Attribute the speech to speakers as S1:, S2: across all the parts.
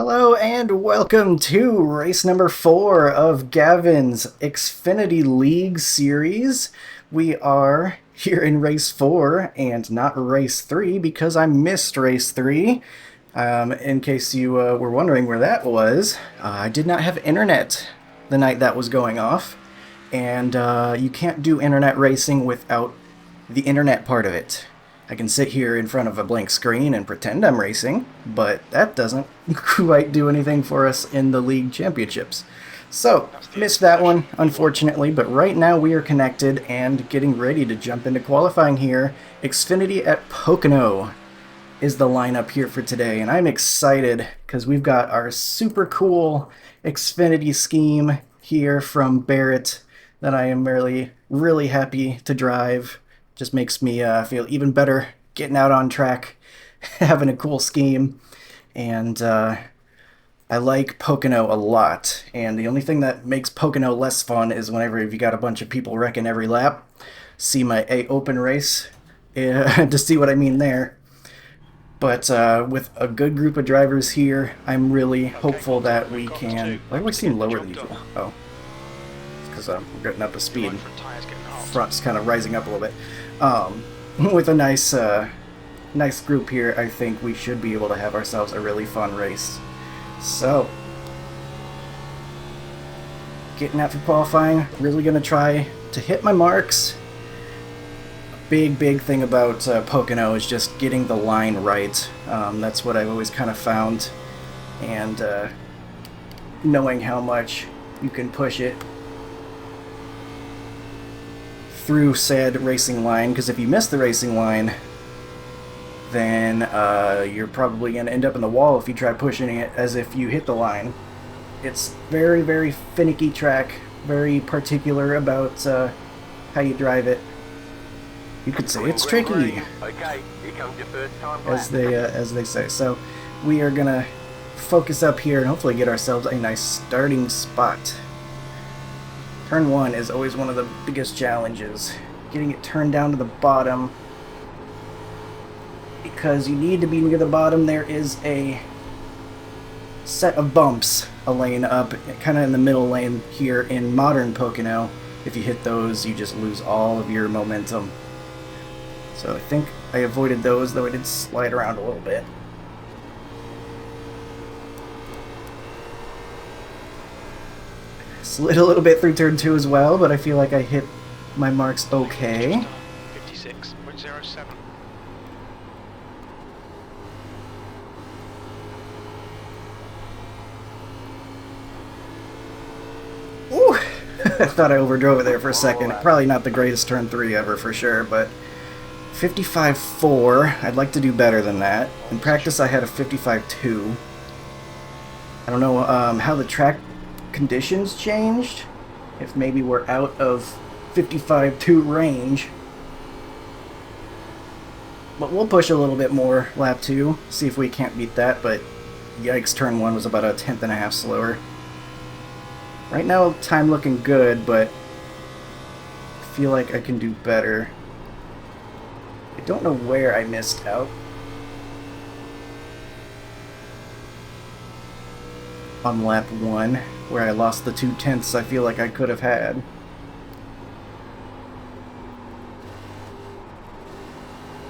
S1: Hello and welcome to race number 4 of Gavin's Xfinity League series. We are here in race 4 and not race 3 because I missed race 3. In case you were wondering where that was, I did not have internet the night that was going off. And you can't do internet racing without the internet part of it. I can sit here in front of a blank screen and pretend I'm racing, but that doesn't quite do anything for us in the league championships. So, missed that one, unfortunately, but right now we are connected and getting ready to jump into qualifying here. Xfinity at Pocono is the lineup here for today, and I'm excited because we've got our super cool Xfinity scheme here from Barrett that I am really happy to drive. Just makes me feel even better getting out on track, having a cool scheme, and I like Pocono a lot. And the only thing that makes Pocono less fun is whenever you got a bunch of people wrecking every lap. See my open race to see what I mean there. But with a good group of drivers here, I'm really hopeful that we can... Why do I seem lower than usual? Oh, it's because I'm getting up to speed. Front's kind of rising up a little bit. With a nice group here, I think we should be able to have ourselves a really fun race. So, getting out for qualifying, really going to try to hit my marks. Big thing about Pocono is just getting the line right. That's what I've always kind of found, and knowing how much you can push it through said racing line, because if you miss the racing line, then you're probably going to end up in the wall if you try pushing it as if you hit the line. It's very finicky track, very particular about how you drive it. You could say it's tricky,
S2: Okay, here comes your first time
S1: as they say. So we are gonna focus up here and hopefully get ourselves a nice starting spot. Turn 1 is always one of the biggest challenges, getting it turned down to the bottom, because you need to be near the bottom. There is a set of bumps a lane up, kind of in the middle lane here in modern Pocono. If you hit those, you just lose all of your momentum. So I think I avoided those, though I did slide around a little bit. Slid a little bit through turn 2 as well, but I feel like I hit my marks okay.
S3: 56.07.
S1: Ooh! I thought I overdrove it there for a second. Probably not the greatest turn 3 ever for sure, but 55.4. I'd like to do better than that. In practice I had a 55.2. I don't know how the track conditions changed, if maybe we're out of 55.2 range, but we'll push a little bit more lap 2, see if we can't beat that. But yikes, turn 1 was about a tenth and a half slower. Right now time looking good, but I feel like I can do better. I don't know where I missed out. On lap 1, where I lost the 2 tenths I feel like I could have had.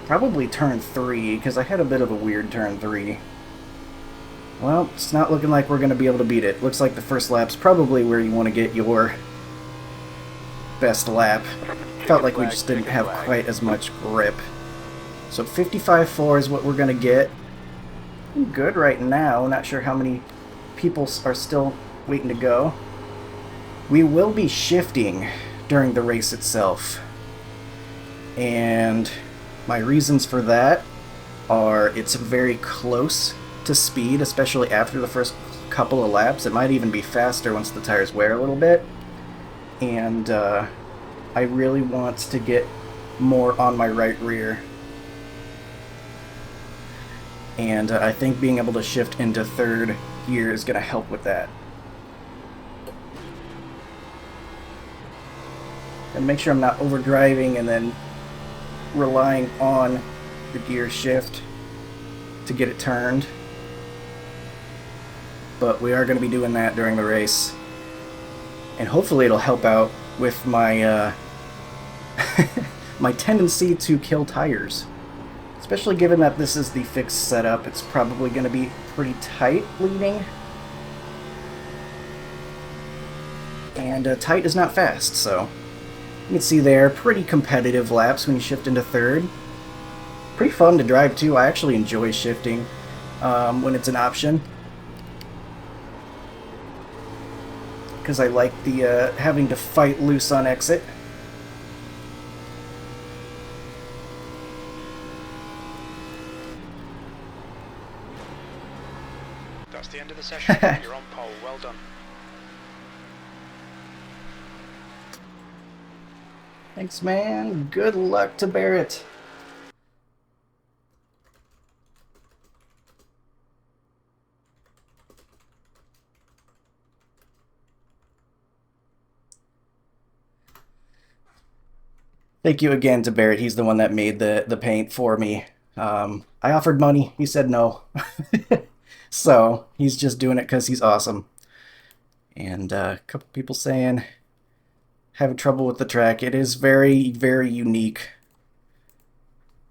S1: Probably turn 3, because I had a bit of a weird turn 3. Well, it's not looking like we're going to be able to beat it. Looks like the first lap's probably where you want to get your best lap. Felt like we just didn't have quite as much grip. So 55.4 is what we're going to get. Good right now. Not sure how many people are still waiting to go. We will be shifting during the race itself, and my reasons for that are it's very close to speed, especially after the first couple of laps. It might even be faster once the tires wear a little bit, and I really want to get more on my right rear, and I think being able to shift into third gear is going to help with that. And make sure I'm not overdriving and then relying on the gear shift to get it turned. but we are going to be doing that during the race. And hopefully it'll help out with my my tendency to kill tires. Especially given that this is the fixed setup, it's probably going to be pretty tight leading. And tight is not fast, so you can see there, pretty competitive laps when you shift into third. Pretty fun to drive too. I actually enjoy shifting when it's an option, because I like the having to fight loose on exit.
S3: That's the end of the session. You're on pole. Well done.
S1: Thanks, man. Good luck to Barrett. Thank you again to Barrett. He's the one that made the paint for me. I offered money. He said no. So he's just doing it because he's awesome. And a couple people saying having trouble with the track. It is very, very unique.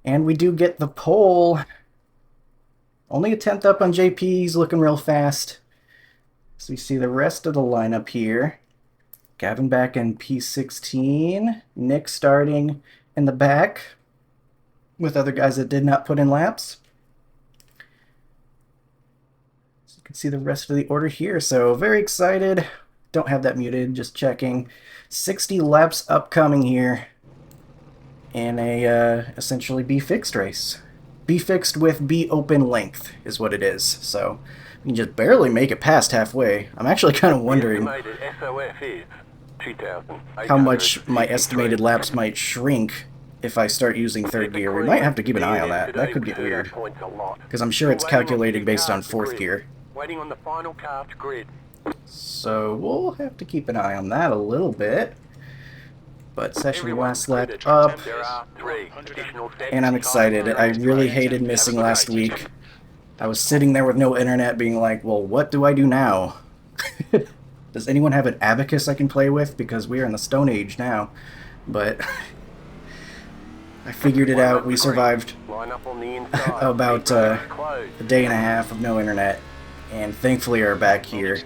S1: And we do get the pole. Only a 10th up on JP. He's looking real fast. So we see the rest of the lineup here. Gavin back in P16. Nick starting in the back with other guys that did not put in laps. So you can see the rest of the order here. So very excited. Don't have that muted, just checking. 60 laps upcoming here in a essentially B fixed race. B fixed with B open length is what it is. So you can just barely make it past halfway. I'm actually kind of wondering how much my estimated laps might shrink if I start using third gear. We might have to keep an eye on that. That could get weird, because I'm sure it's calculating based on fourth gear.
S2: Waiting on the final car to grid.
S1: So we'll have to keep an eye on that a little bit. But session last lap up, and I'm excited. I really hated missing last week. I was sitting there with no internet being like, well, what do I do now? Does anyone have an abacus I can play with? Because we are in the Stone Age now. But I figured it out. We survived about a day and a half of no internet, and thankfully are back here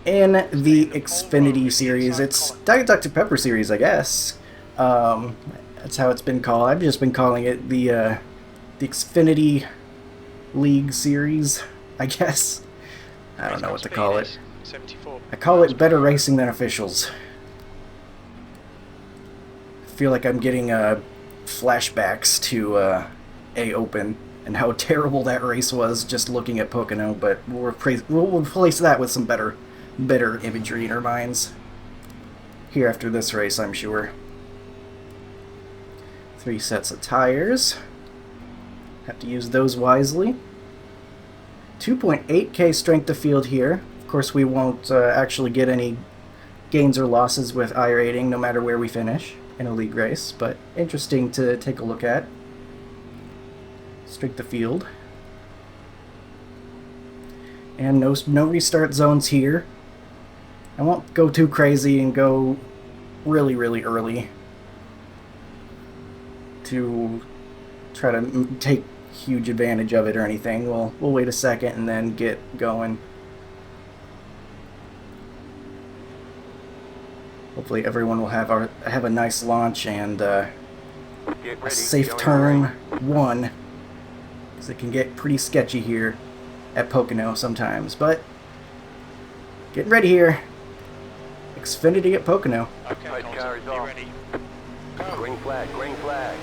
S1: in the Xfinity series. It's Diet Dr. Pepper series, I guess. That's how it's been called. I've just been calling it the Xfinity League series, I guess. I don't know what to call it. I call it better racing than officials. I feel like I'm getting flashbacks to A Open and how terrible that race was just looking at Pocono, but we'll replace that with some better imagery in our minds here after this race, I'm sure. 3 sets of tires. Have to use those wisely. 2.8k strength of field here. Of course, we won't actually get any gains or losses with iRating no matter where we finish in a league race, but interesting to take a look at. Strength of field. And no restart zones here. I won't go too crazy and go really, really early to try to take huge advantage of it or anything. We'll wait a second and then get going. Hopefully everyone will have a nice launch and a safe turn 1, because it can get pretty sketchy here at Pocono sometimes. But getting ready here. Xfinity at Pocono.
S3: Okay, car is ready.
S2: Green flag, green flag.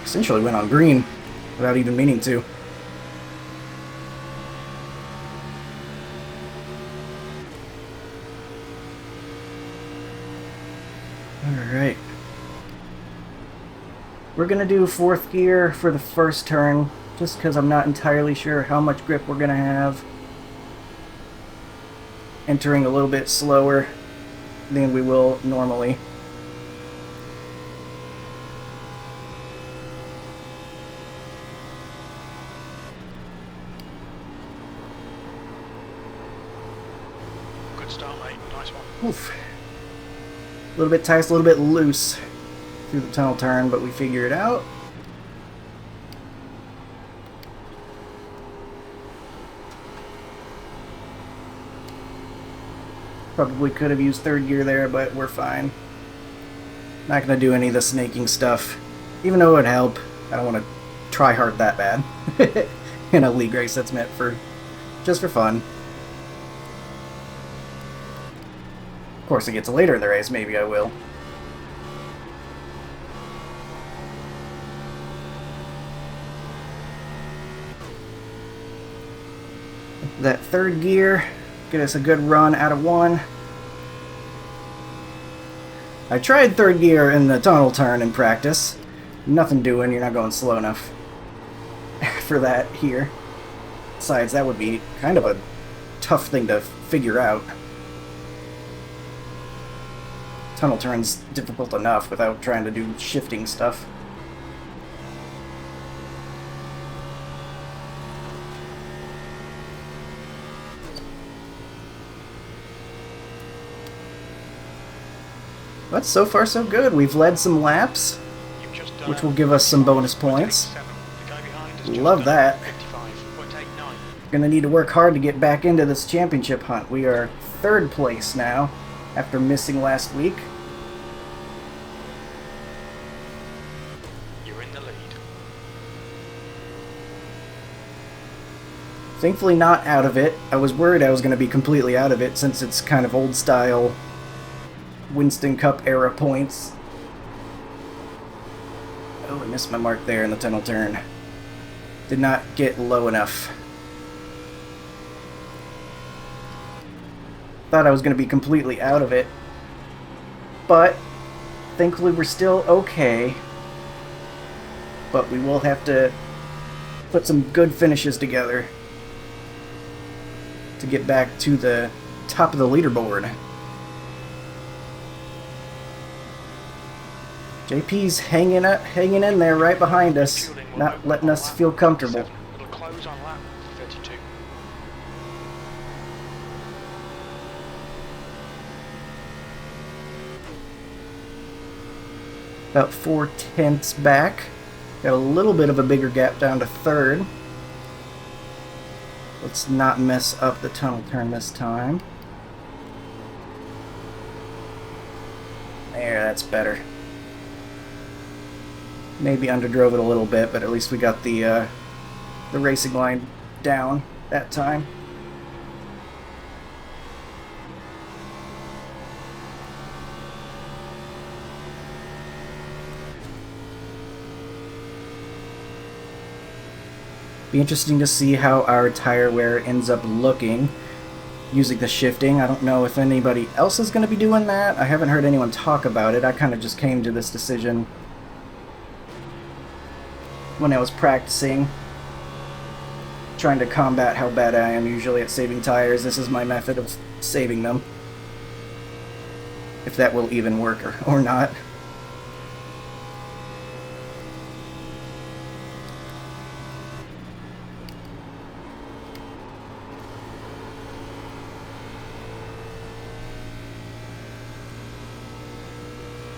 S1: Essentially went on green without even meaning to. Alright. We're going to do 4th gear for the first turn, just because I'm not entirely sure how much grip we're going to have. Entering a little bit slower than we will normally.
S3: Good start, mate. Nice one.
S1: Oof. A little bit tight, a little bit loose through the tunnel turn, but we figure it out. Probably could have used third gear there, but we're fine. Not going to do any of the snaking stuff. Even though it would help, I don't want to try hard that bad. In a league race that's meant for just for fun. Of course, it gets later in the race, maybe I will. That third gear, get us a good run out of one. I tried third gear in the tunnel turn in practice. Nothing doing, you're not going slow enough for that here. Besides, that would be kind of a tough thing to figure out. Tunnel turn's difficult enough without trying to do shifting stuff. But so far so good. We've led some laps,
S3: You've just done
S1: which will give us some bonus points.
S3: 7. The guy behind has just
S1: Love
S3: done
S1: that.
S3: 55.89.
S1: Gonna need to work hard to get back into this championship hunt. We are third place now, after missing last week.
S3: You're in the lead.
S1: Thankfully not out of it. I was worried I was going to be completely out of it since it's kind of old style Winston Cup era points. Oh, I missed my mark there in the tunnel turn. Did not get low enough. Thought I was going to be completely out of it. But thankfully we're still okay. But we will have to put some good finishes together to get back to the top of the leaderboard. JP's hanging in there right behind us, not letting us feel comfortable.
S3: It'll close on lap 32.
S1: About 4/10 back. Got a little bit of a bigger gap down to third. Let's not mess up the tunnel turn this time. There, that's better. Maybe underdrove it a little bit, but at least we got the racing line down that time. Be interesting to see how our tire wear ends up looking using the shifting. I don't know if anybody else is going to be doing that. I haven't heard anyone talk about it. I kind of just came to this decision when I was practicing, trying to combat how bad I am usually at saving tires. This is my method of saving them. If that will even work or not.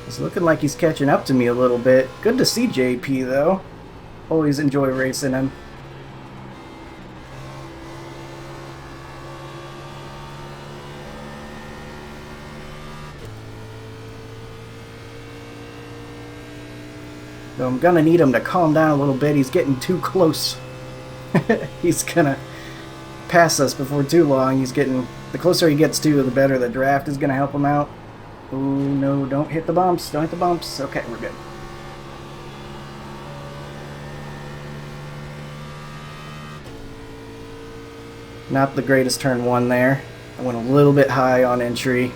S1: It's looking like he's catching up to me a little bit. Good to see JP though. Always enjoy racing him. So I'm gonna need him to calm down a little bit. He's getting too close. He's gonna pass us before too long. The closer he gets to, the better the draft is gonna help him out. Oh no, don't hit the bumps. Don't hit the bumps. Okay, we're good. Not the greatest turn one there. I went a little bit high on entry.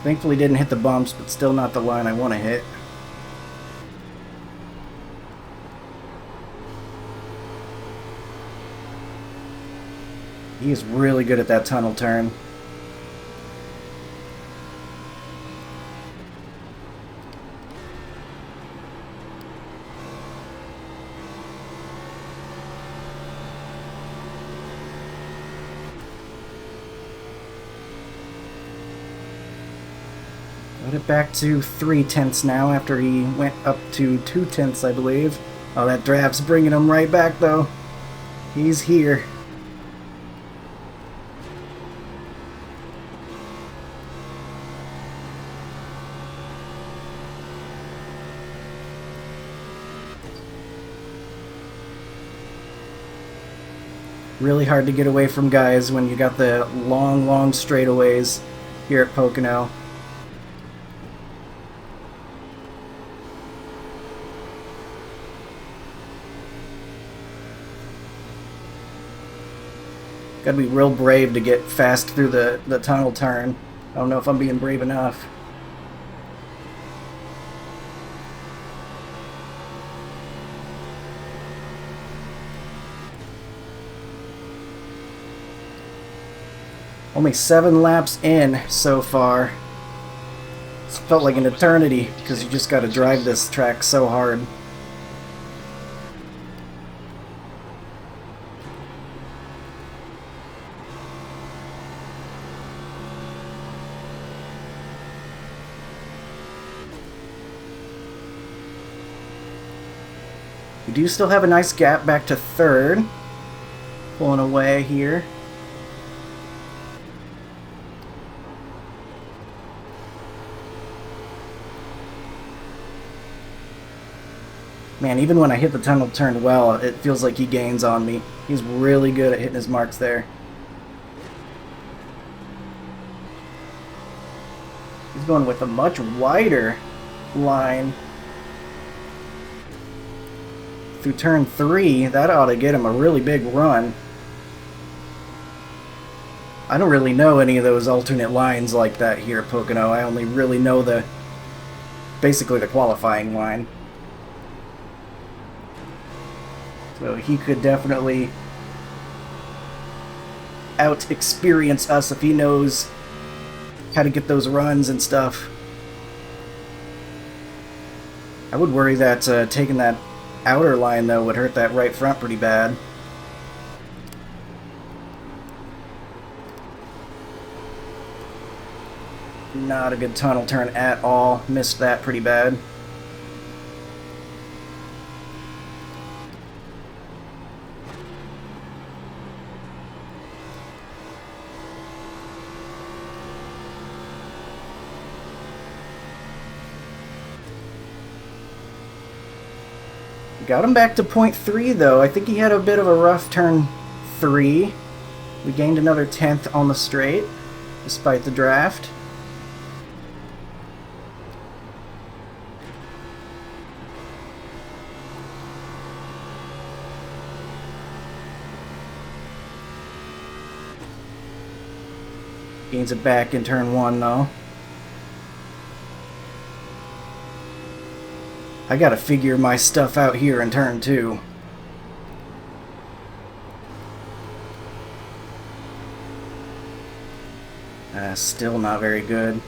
S1: Thankfully didn't hit the bumps, but still not the line I want to hit. He is really good at that tunnel turn. Got it back to 3/10 now after he went up to 2/10, I believe. Oh, that draft's bringing him right back, though. He's here. Really hard to get away from guys when you got the long, long straightaways here at Pocono. Gotta be real brave to get fast through the tunnel turn. I don't know if I'm being brave enough. Only 7 laps in so far. It's felt like an eternity because you just gotta drive this track so hard. We do still have a nice gap back to 3rd. Pulling away here. Man, even when I hit the tunnel turn well, it feels like he gains on me. He's really good at hitting his marks there. He's going with a much wider line. Through turn 3, that ought to get him a really big run. I don't really know any of those alternate lines like that here at Pocono. I only really know basically the qualifying line. So he could definitely out-experience us if he knows how to get those runs and stuff. I would worry that taking that outer line, though, would hurt that right front pretty bad. Not a good tunnel turn at all. Missed that pretty bad. Got him back to .3 though. I think he had a bit of a rough turn 3. We gained another 10th on the straight, despite the draft. Gains it back in turn 1 though. I gotta figure my stuff out here in turn 2. Still not very good.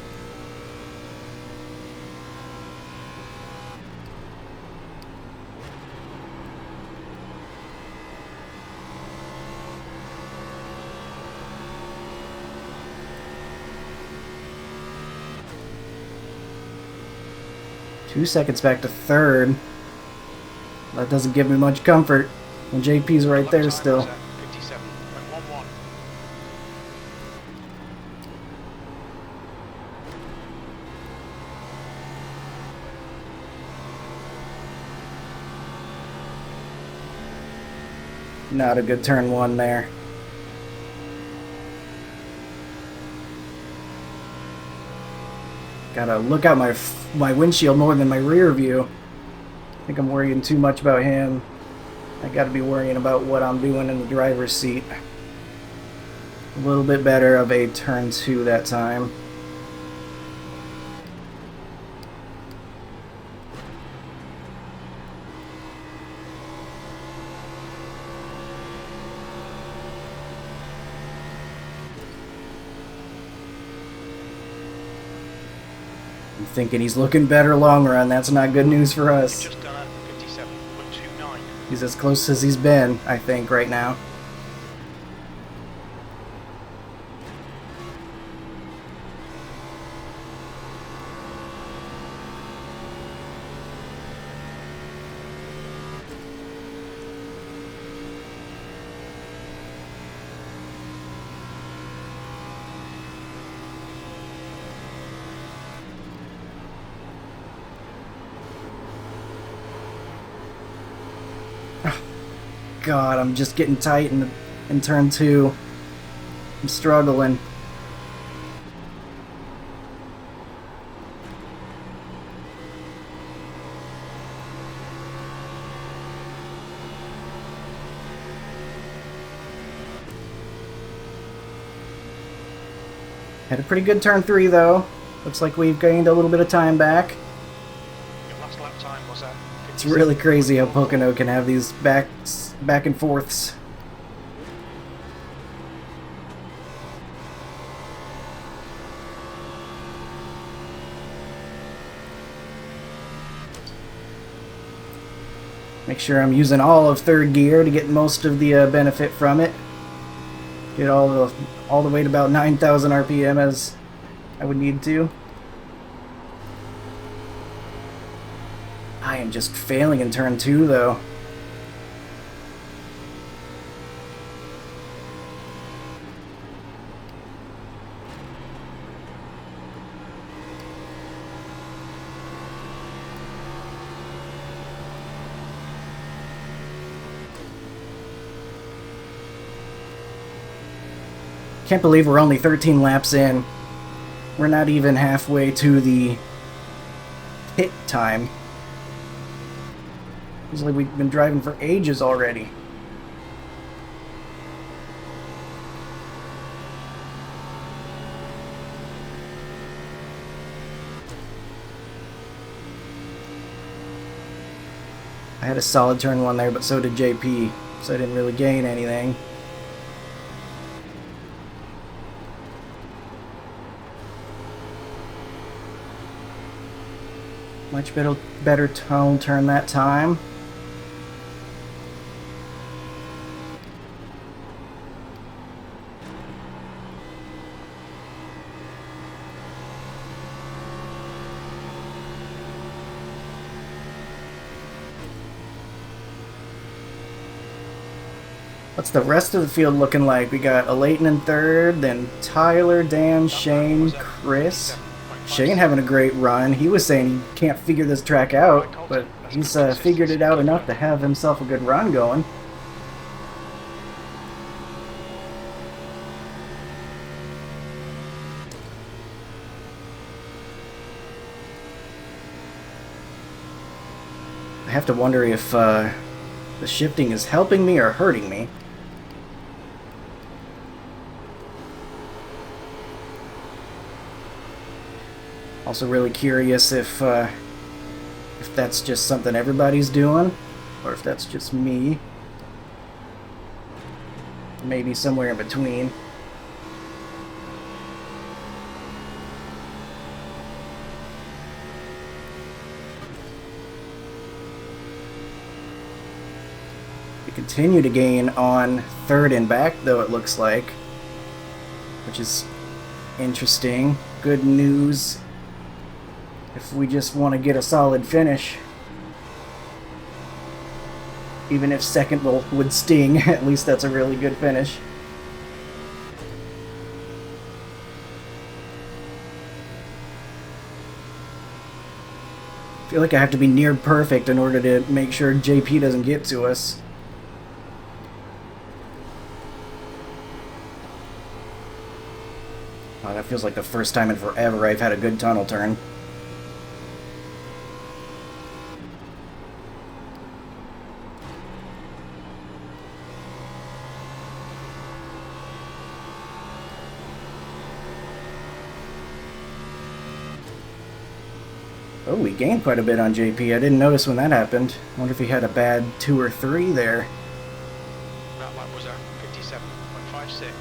S1: Two seconds back to 3rd. That doesn't give me much comfort when JP's right there still.
S3: 57.11.
S1: Not a good turn 1 there. Gotta look out my windshield more than my rear view. I think I'm worrying too much about him. I gotta be worrying about what I'm doing in the driver's seat. A little bit better of a turn 2 that time. I'm thinking he's looking better long run. That's not good news for us.
S3: Just done at 57.29.
S1: He's as close as he's been, I think, right now. God, I'm just getting tight in turn 2. I'm struggling. Had a pretty good turn 3 though. Looks like we've gained a little bit of time back.
S3: Your last lap time was at
S1: It's really crazy how
S3: 57.44.
S1: Pocono can have these back and forths. Make sure I'm using all of third gear to get most of the benefit from it. Get all the way to about 9,000 RPM as I would need to. I am just failing in turn 2 though. Can't believe we're only 13 laps in. We're not even halfway to the pit time. It's like we've been driving for ages already. I had a solid turn 1 there, but so did JP, so I didn't really gain anything. Much better tone turn that time. What's the rest of the field looking like? We got Alayton in third, then Tyler, Dan, Shane, Chris. Shane having a great run. He was saying he can't figure this track out, but he's figured it out enough to have himself a good run going. I have to wonder if the shifting is helping me or hurting me. Also really curious if that's just something everybody's doing, or if that's just me. Maybe somewhere in between. We continue to gain on third and back, though, it looks like, which is interesting. Good news if we just want to get a solid finish. Even if second would sting, at least that's a really good finish. I feel like I have to be near perfect in order to make sure JP doesn't get to us. Oh, that feels like the first time in forever I've had a good tunnel turn. Oh, we gained quite a bit on JP. I didn't notice when that happened. I wonder if he had a bad 2 or 3 there.
S3: That lap was at 57.56.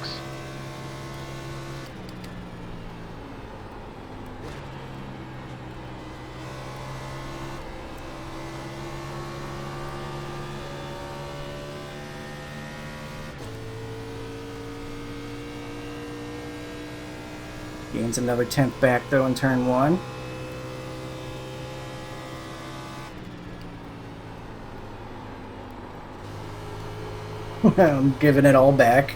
S1: Gains another 10th back though in turn 1. I'm giving it all back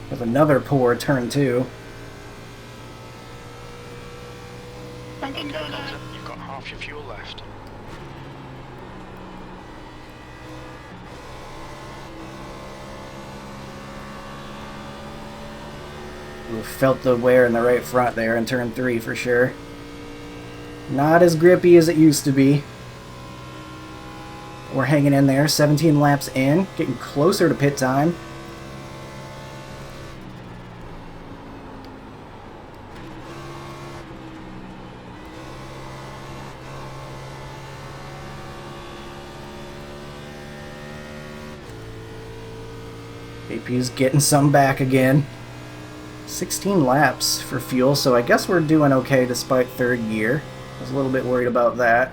S1: with another poor turn 2.
S3: Okay, Colton, you've got half your fuel left.
S1: Ooh, felt the wear in the right front there in turn 3 for sure. Not as grippy as it used to be. We're hanging in there, 17 laps in, getting closer to pit time. JP's getting some back again. 16 laps for fuel, so I guess we're doing okay despite third gear. I was a little bit worried about that.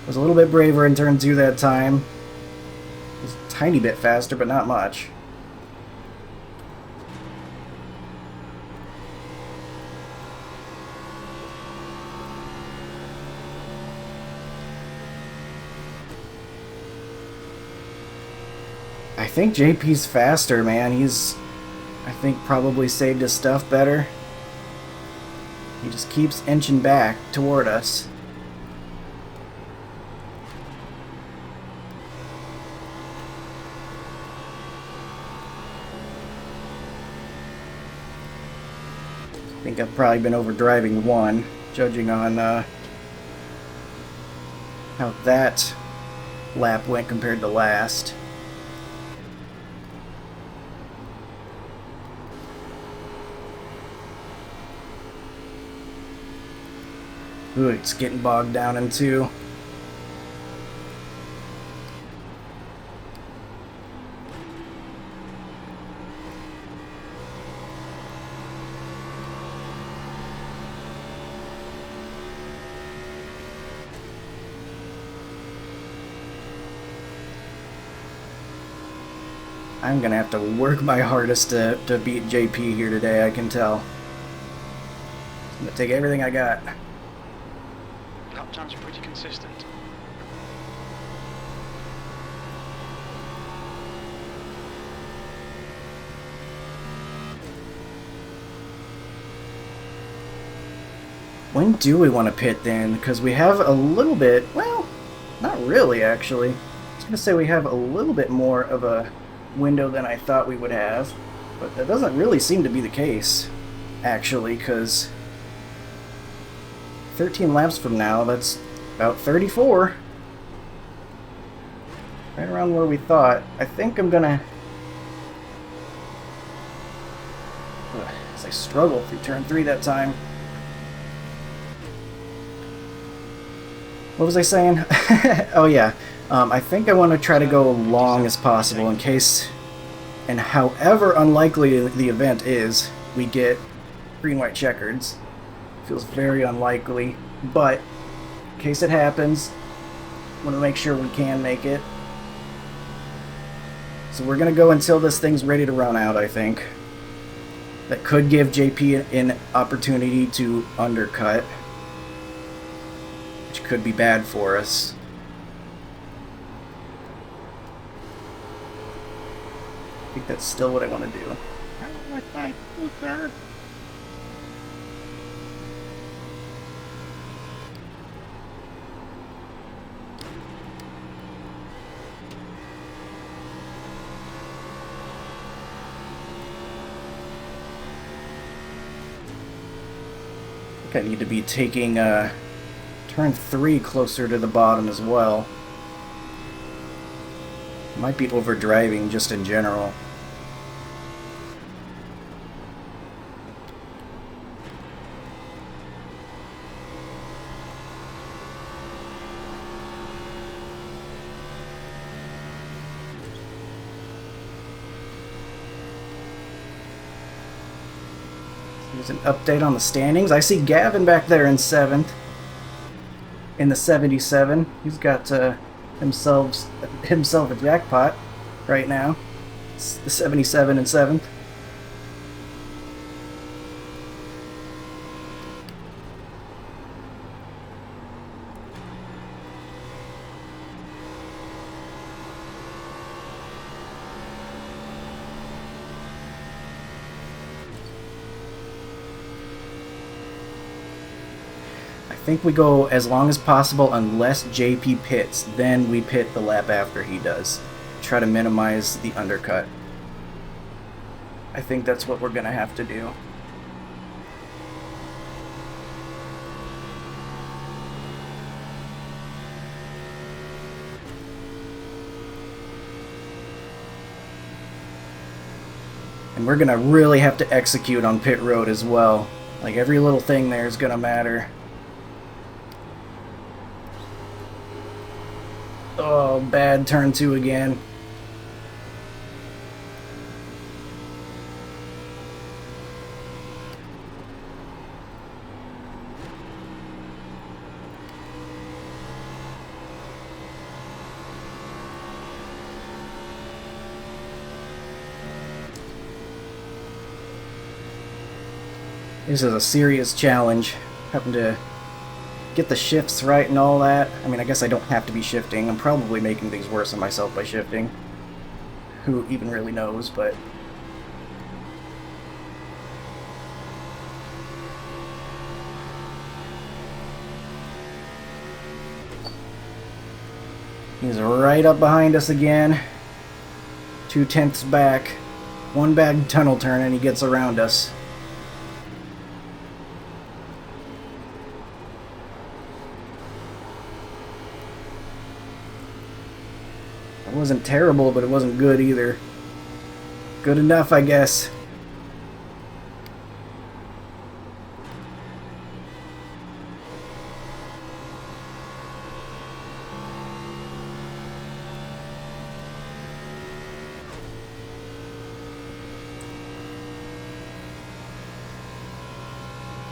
S1: Was a little bit braver in turn 2 that time. Was a tiny bit faster, but not much. I think JP's faster, man. He's, I think, probably saved his stuff better. He just keeps inching back toward us. I think I've probably been overdriving one, judging on how that lap went compared to last. Ooh, it's getting bogged down in 2. I'm gonna have to work my hardest to beat JP here today, I can tell. I'm gonna take everything I got.
S3: Lap times are pretty consistent.
S1: When do we want to pit then? Because we have a little bit, well, not really actually. I was gonna say we have a little bit more of a window than I thought we would have, but that doesn't really seem to be the case, actually, because 13 laps from now, that's about 34. Right around where we thought. I think I'm gonna... as I struggle through turn 3 that time. What was I saying? Oh yeah. I think I want to try to go long as possible in case, and however unlikely the event is, we get green-white checkers. Feels very unlikely, but in case it happens, I want to make sure we can make it. So we're going to go until this thing's ready to run out, I think. That could give JP an opportunity to undercut, which could be bad for us. I think that's still what I want to do.
S3: I don't like my booster.
S1: I think I need to be taking turn 3 closer to the bottom as well. Might be overdriving just in general. Here's an update on the standings. I see Gavin back there in 7th. In the 77. He's got himself a jackpot right now. It's the 77 and 7th. I think we go as long as possible unless JP pits. Then we pit the lap after he does. Try to minimize the undercut. I think that's what we're going to have to do. And we're going to really have to execute on pit road as well. Like, every little thing there is going to matter. Oh, bad turn 2 again. This is a serious challenge, having to get the shifts right and all that. I mean, I guess I don't have to be shifting. I'm probably making things worse on myself by shifting. Who even really knows, but... He's right up behind us again. 2/10 back. One bad tunnel turn and he gets around us. It wasn't terrible, but it wasn't good either. Good enough, I guess.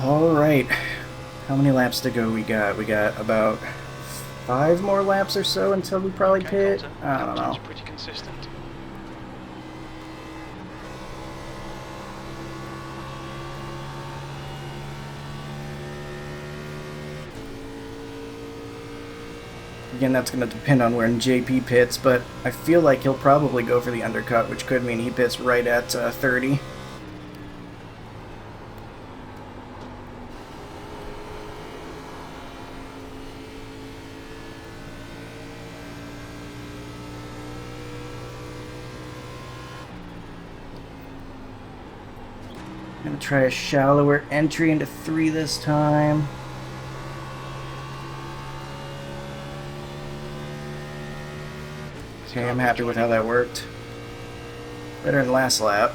S1: Alright. How many laps to go we got? We got about 5 more laps or so until we probably pit. I don't know.
S3: Pretty consistent.
S1: Again, that's going to depend on where JP pits, but I feel like he'll probably go for the undercut, which could mean he pits right at 30. I'm going to try a shallower entry into 3 this time. Okay, I'm happy with how that worked. Better than last lap.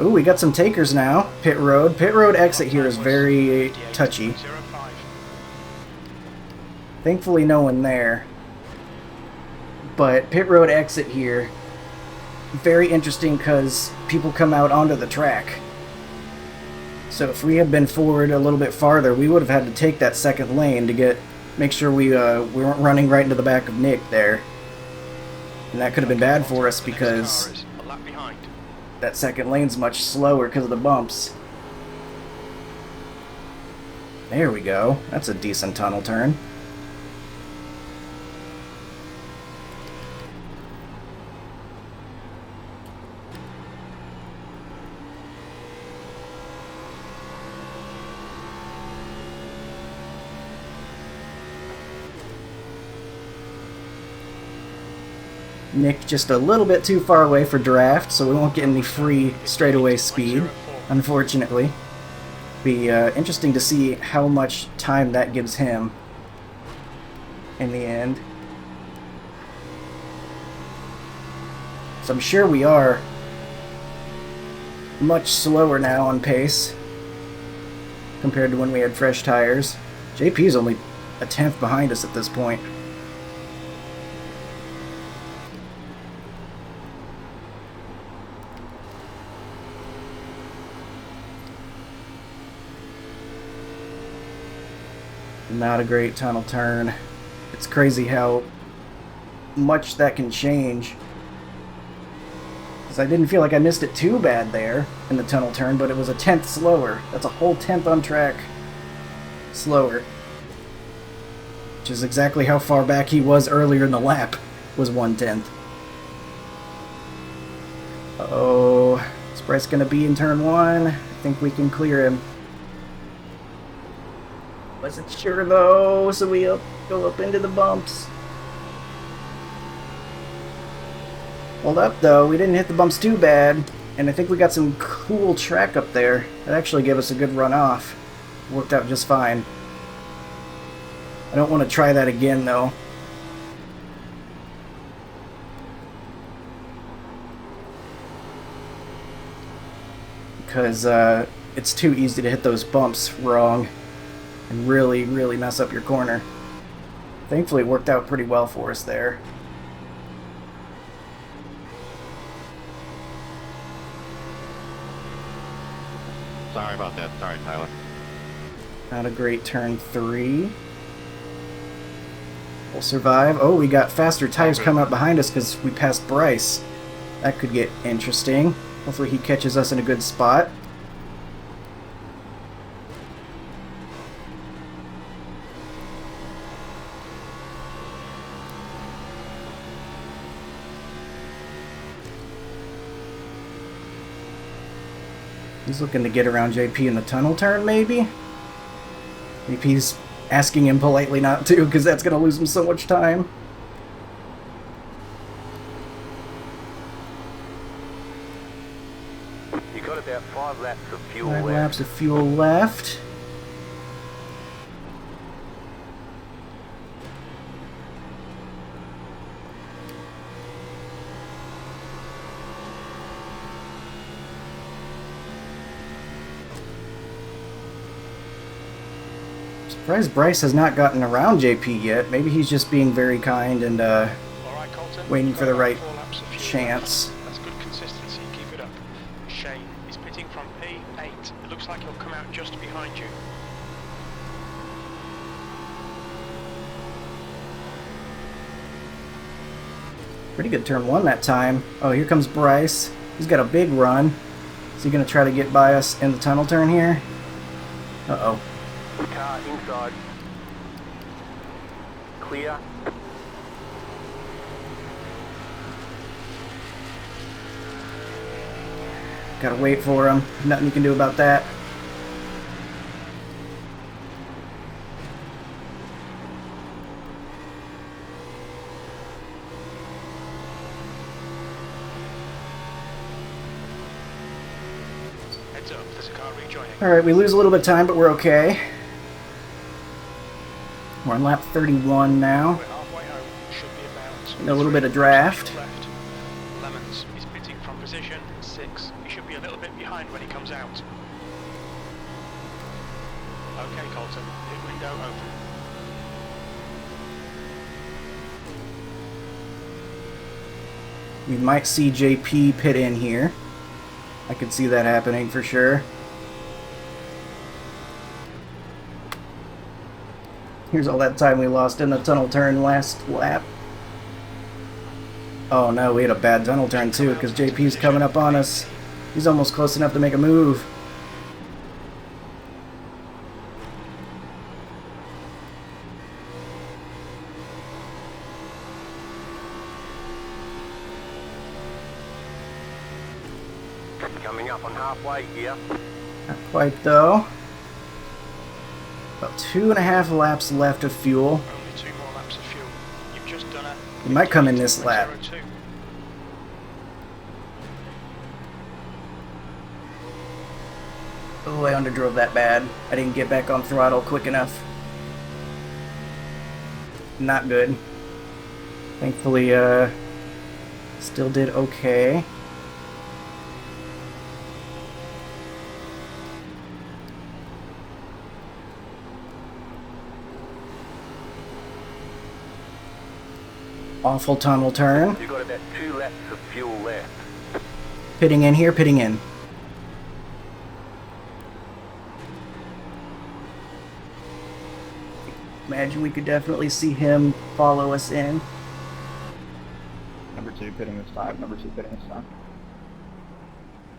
S1: Ooh, we got some takers now. Pit road. Pit road exit here is very touchy. Thankfully no one there. But pit road exit here, very interesting because people come out onto the track. So if we had been forward a little bit farther, we would have had to take that second lane to make sure we weren't running right into the back of Nick there. And that could have been bad for us because that second lane's much slower because of the bumps. There we go. That's a decent tunnel turn. Nick just a little bit too far away for draft, so we won't get any free straightaway speed, unfortunately. Be interesting to see how much time that gives him in the end. So I'm sure we are much slower now on pace compared to when we had fresh tires. JP's only a 10th behind us at this point. Not a great tunnel turn. It's crazy how much that can change. Because I didn't feel like I missed it too bad there in the tunnel turn, but it was a 10th slower. That's a whole 10th on track slower. Which is exactly how far back he was earlier in the lap, was 1/10. Uh-oh. Is Bryce going to be in turn 1? I think we can clear him. Wasn't sure though, so we go up into the bumps. Hold up though, we didn't hit the bumps too bad, and I think we got some cool track up there. That actually gave us a good run off. Worked out just fine. I don't want to try that again though. Because it's too easy to hit those bumps wrong and really, really mess up your corner. Thankfully, it worked out pretty well for us there.
S3: Sorry about that. Sorry, Tyler.
S1: Not a great turn 3. We'll survive. Oh, we got faster tires coming up behind us because we passed Bryce. That could get interesting. Hopefully he catches us in a good spot. He's looking to get around JP in the tunnel turn, maybe? JP's asking him politely not to, because that's going to lose him so much time.
S2: You got about 5 laps of fuel
S1: 5
S2: left.
S1: laps of fuel left. Surprised Bryce has not gotten around JP yet. Maybe he's just being very kind and
S3: All right, Colton.
S1: waiting for the right
S3: 4 laps of fuel
S1: chance.
S3: left. That's good consistency. Keep it up. Shane is pitting from P8. It looks like he'll come out just behind you.
S1: Pretty good turn 1 that time. Oh, here comes Bryce. He's got a big run. Is he going to try to get by us in the tunnel turn here? Uh-oh.
S2: Car inside. Clear.
S1: Gotta wait for him. Nothing you can do about that.
S3: Heads up, there's a car rejoining.
S1: Alright, we lose a little bit of time, but we're okay. We're on lap 31 now.
S3: We're halfway home. Should be about
S1: A little bit of
S3: 3
S1: draft.
S3: laps left. Lemons is pitting from position 6. He should be a little bit behind when he comes out. Okay, Colton. Pit window open.
S1: We might see JP pit in here. I could see that happening for sure. Here's all that time we lost in the tunnel turn last lap. Oh no, we had a bad tunnel turn too because JP's coming up on us. He's almost close enough to make a move.
S2: Coming up on halfway here.
S1: Not quite though. About 2.5 laps left of fuel.
S3: Only 2 more laps of fuel. You've just done a...
S1: He might come in this lap.
S3: 2.
S1: Oh, I underdrove that bad. I didn't get back on throttle quick enough. Not good. Thankfully, still did okay. Awful tunnel turn.
S2: You got about 2 laps of fuel left.
S1: Pitting in here, pitting in. Imagine we could definitely see him follow us in.
S4: Number 2 pitting this time. Number 2 pitting this time.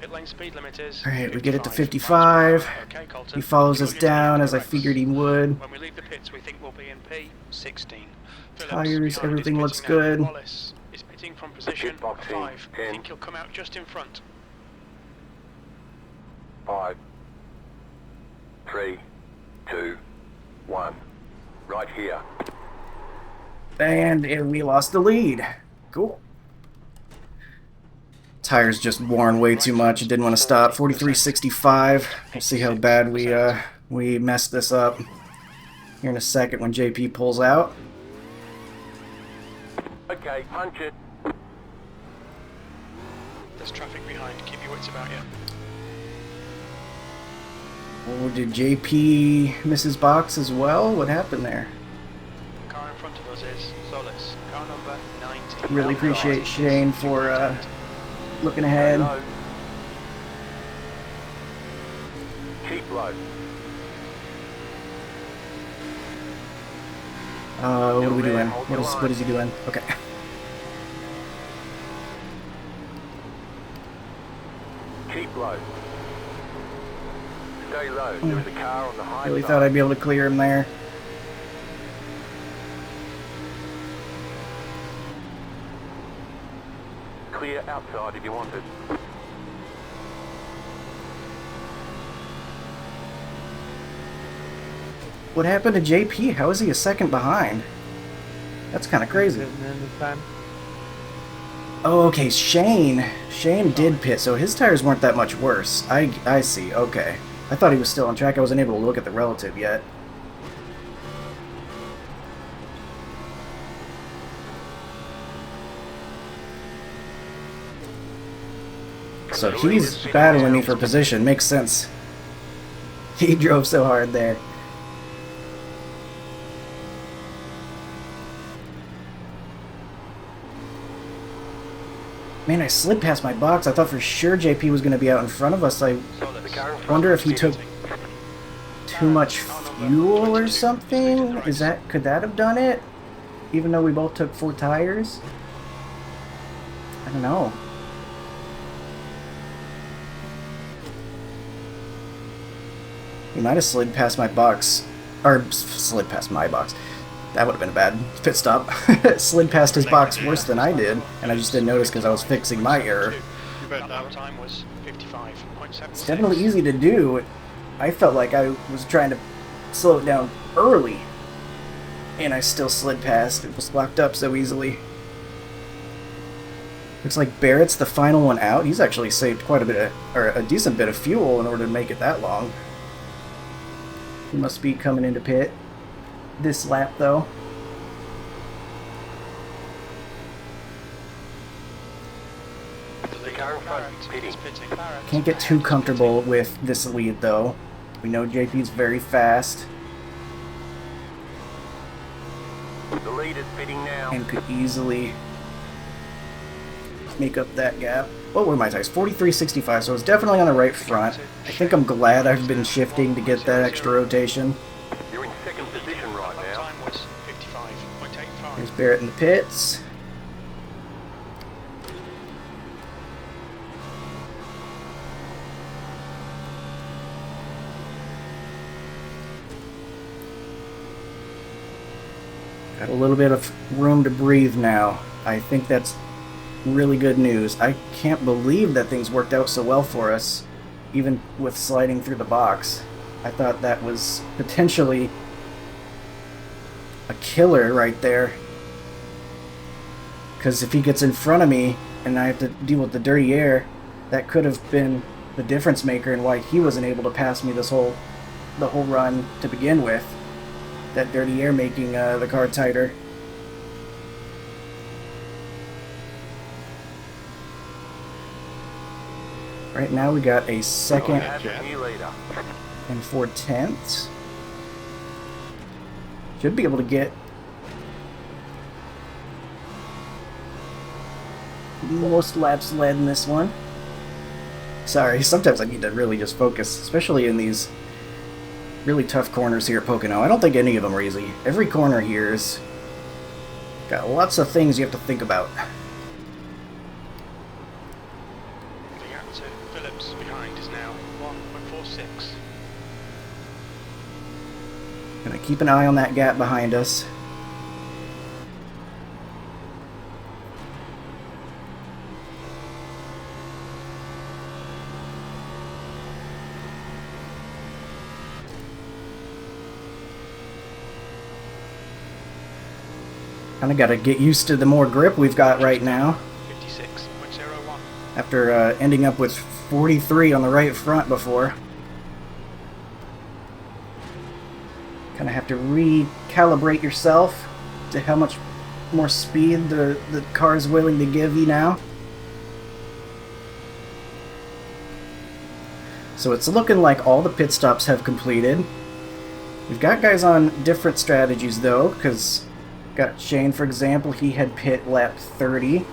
S3: Pit lane speed limit is...
S1: Alright, we get it to
S3: 55.
S1: 55.
S3: Okay, Colton.
S1: He follows
S3: You
S1: us
S3: got your
S1: down
S3: speed
S1: as I
S3: correct.
S1: figured he would.
S3: When we leave the pits, we think we'll be in P16.
S1: Tires, everything looks good.
S3: Wallace is pitting from position
S2: Pit box
S3: 5. I
S2: 10.
S3: think he'll come out just in front.
S2: 5, 3, 2, 1. Right here.
S1: And we lost the lead. Cool. Tires just worn way too much. It didn't want to stop. 43.65. We'll see how bad we messed this up here in a second when JP pulls out.
S2: Okay, punch it.
S3: There's traffic behind. Keep your wits about you.
S1: Oh, did JP miss his box as well? What happened there?
S3: The car in front of us is Solus. Car number 90.
S1: Really appreciate Shane for looking ahead.
S2: Low. Keep low.
S1: What are we doing? What is he doing? Okay.
S2: Keep low. Stay low. There is a car on the high
S1: Really
S2: side.
S1: thought I'd be able to clear him there.
S2: Clear outside if you want it.
S1: What happened to JP? How is he a second behind? That's kind of crazy. Oh, okay, Shane did pit, so his tires weren't that much worse. I see, okay. I thought he was still on track. I wasn't able to look at the relative yet. So he's battling me for position. Makes sense. He drove so hard there. Man, I slid past my box. I thought for sure JP was going to be out in front of us. I wonder if he took too much fuel or something. Could that have done it? Even though we both took 4 tires? I don't know. He might have slid past my box. Or slid past my box. That would have been a bad pit stop. Slid past his box worse than I did, and I just didn't notice because I was fixing my error.
S3: That time was 55.7.
S1: It's definitely easy to do. I felt like I was trying to slow it down early, and I still slid past. It was locked up so easily. Looks like Barrett's the final one out. He's actually saved quite a bit of, or a decent bit of fuel in order to make it that long. He must be coming into pit this lap, though.
S2: The car in front is pitting.
S1: Can't get too comfortable with this lead, though. We know JP's very fast
S2: The lead is pitting now.
S1: and could easily make up that gap. What were my tires? 43.65, so it's definitely on the right front. I think I'm glad I've been shifting to get that extra rotation.
S2: You're in second position right
S3: That
S2: now.
S3: time was 55.85.
S1: Here's Barrett in the pits. Got a little bit of room to breathe now. I think that's really good news. I can't believe that things worked out so well for us, even with sliding through the box. I thought that was potentially a killer right there. Because if he gets in front of me and I have to deal with the dirty air, that could have been the difference maker in why he wasn't able to pass me the whole run to begin with. That dirty air making the car tighter. Right now we got a second
S2: That's a new leader.
S1: and 4/10. Should be able to get most laps led in this one. Sorry, sometimes I need to really just focus, especially in these really tough corners here at Pocono. I don't think any of them are easy. Every corner here is got lots of things you have to think about.
S3: The gap to Phillips behind is now 1.46.
S1: Gonna keep an eye on that gap behind us. Kind of got to get used to the more grip we've got right now.
S3: 56.01.
S1: After ending up with 43 on the right front before. Kind of have to recalibrate yourself to how much more speed the car is willing to give you now. So it's looking like all the pit stops have completed. We've got guys on different strategies though, because got Shane, for example, he had pit lap 30.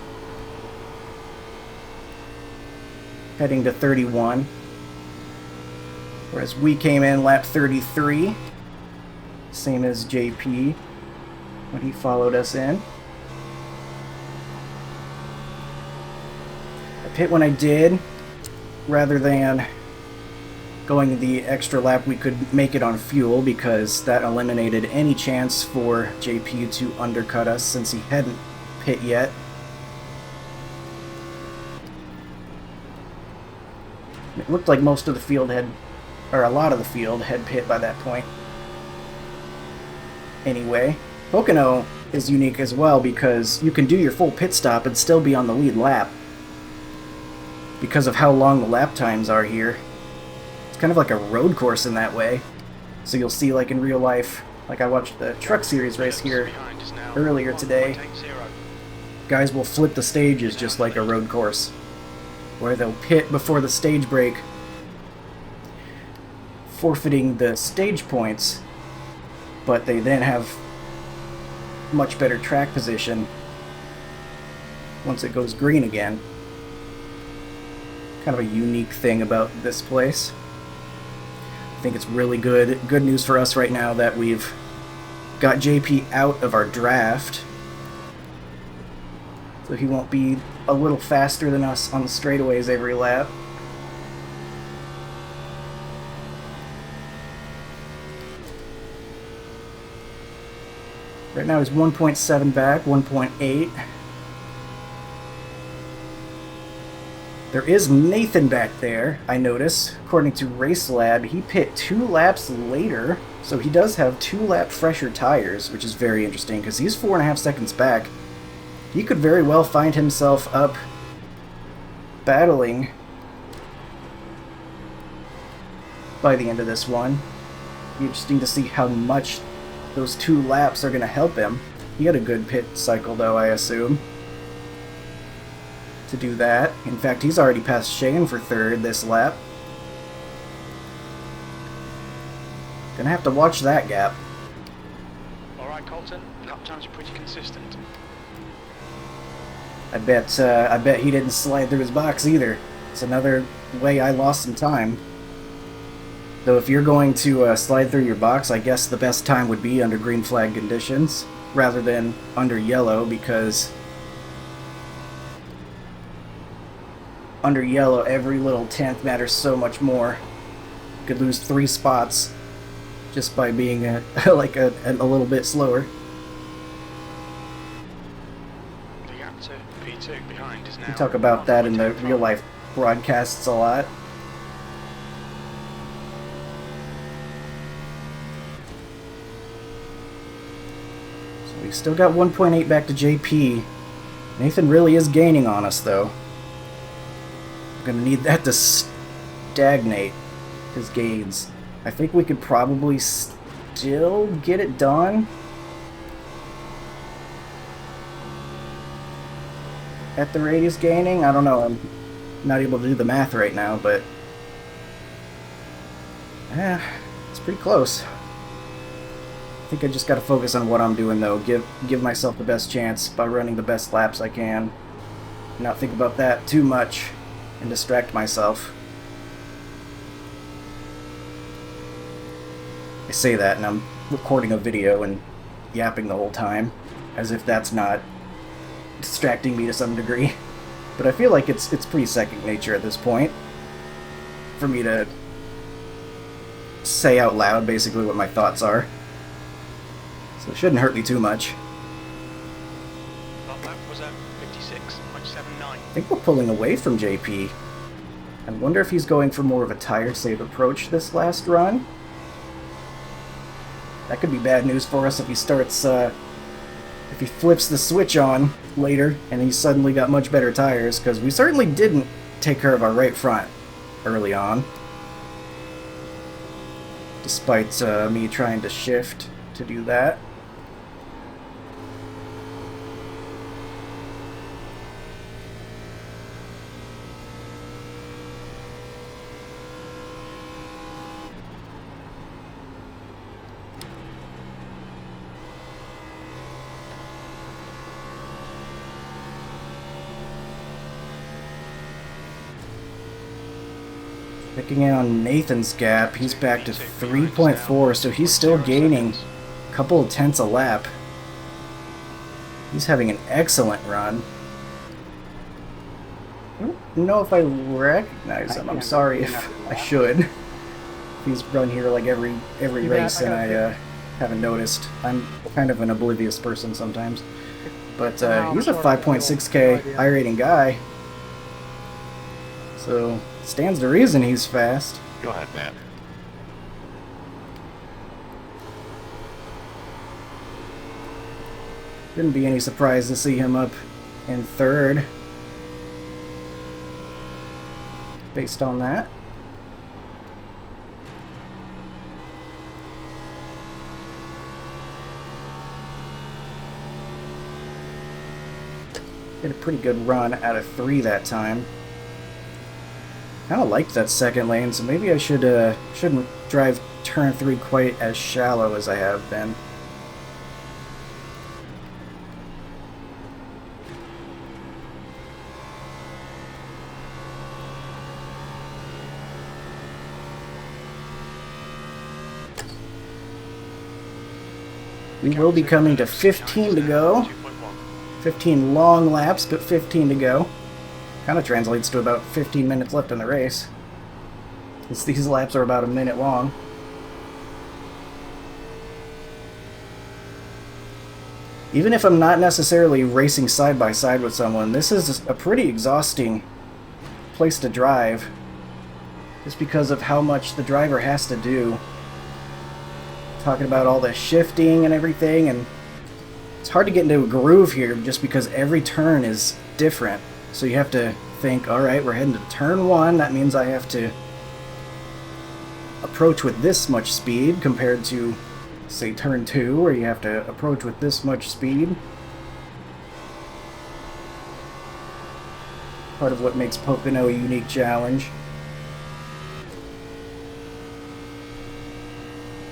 S1: Heading to 31. Whereas we came in lap 33. Same as JP when he followed us in. I pit when I did, rather than going the extra lap we could make it on fuel, because that eliminated any chance for JP to undercut us since he hadn't pit yet. It looked like most of the field had, or a lot of the field had pit by that point. Anyway, Pocono is unique as well because you can do your full pit stop and still be on the lead lap because of how long the lap times are here. It's kind of like a road course in that way. So you'll see, like in real life, like I watched the Truck Series race here earlier today, guys will flip the stages just like a road course, where they'll pit before the stage break, forfeiting the stage points, but they then have much better track position once it goes green again. Kind of a unique thing about this place. I think it's really good news for us right now that we've got JP out of our draft, so he won't be a little faster than us on the straightaways every lap. Right now he's 1.7 back, 1.8. There is Nathan back there, I notice. According to Race Lab, he pit 2 laps later, so he does have 2 lap fresher tires, which is very interesting because he's 4.5 seconds back. He could very well find himself up battling by the end of this one. Be interesting to see how much those 2 laps are going to help him. He had a good pit cycle though, I assume, to do that. In fact, he's already passed Shane for 3rd this lap. Gonna have to watch that gap.
S3: Alright, Colton, lap times are pretty consistent.
S1: I bet he didn't slide through his box either. It's another way I lost some time. Though if you're going to slide through your box, I guess the best time would be under green flag conditions rather than under yellow, because under yellow every little tenth matters so much more. You could lose 3 spots just by being like a little bit slower.
S3: The gap to P2 behind is now.
S1: We talk about that in the real life broadcasts a lot. So we've still got 1.8 back to JP. Nathan really is gaining on us though. I'm gonna need that to stagnate his gains. I think we could probably still get it done at the rate he's gaining. I don't know, I'm not able to do the math right now, but yeah, it's pretty close. I think I just gotta focus on what I'm doing though, give myself the best chance by running the best laps I can, not think about that too much and distract myself. I say that and I'm recording a video and yapping the whole time, as if that's not distracting me to some degree. But I feel like it's pretty second nature at this point for me to say out loud basically what my thoughts are. So it shouldn't hurt me too much.
S3: That was at 56.79.
S1: I think we're pulling away from JP. I wonder if he's going for more of a tire save approach this last run. That could be bad news for us if he starts if he flips the switch on later and he's suddenly got much better tires, because we certainly didn't take care of our right front early on, despite me trying to shift to do that. Picking in on Nathan's gap, he's back to 3.4, so he's still gaining a couple of tenths a lap. He's having an excellent run. I don't know if I recognize him. I'm sorry if I should. He's run here like every race and I haven't noticed. I'm kind of an oblivious person sometimes. But he's a 5.6k iRating guy. So stands to reason he's fast.
S5: Go ahead, man.
S1: Shouldn't be any surprise to see him up in third. Based on that. Did a pretty good run out of 3 that time. Kind of liked that second lane, so maybe I shouldn't drive turn 3 quite as shallow as I have been. We will be coming to 15 to go. 15 long laps, but 15 to go. Kind of translates to about 15 minutes left in the race. Since these laps are about a minute long. Even if I'm not necessarily racing side by side with someone, this is a pretty exhausting place to drive. Just because of how much the driver has to do. Talking about all the shifting and everything, and it's hard to get into a groove here just because every turn is different. So you have to think, alright, we're heading to turn 1, that means I have to approach with this much speed compared to, say, turn 2, where you have to approach with this much speed. Part of what makes Pocono a unique challenge.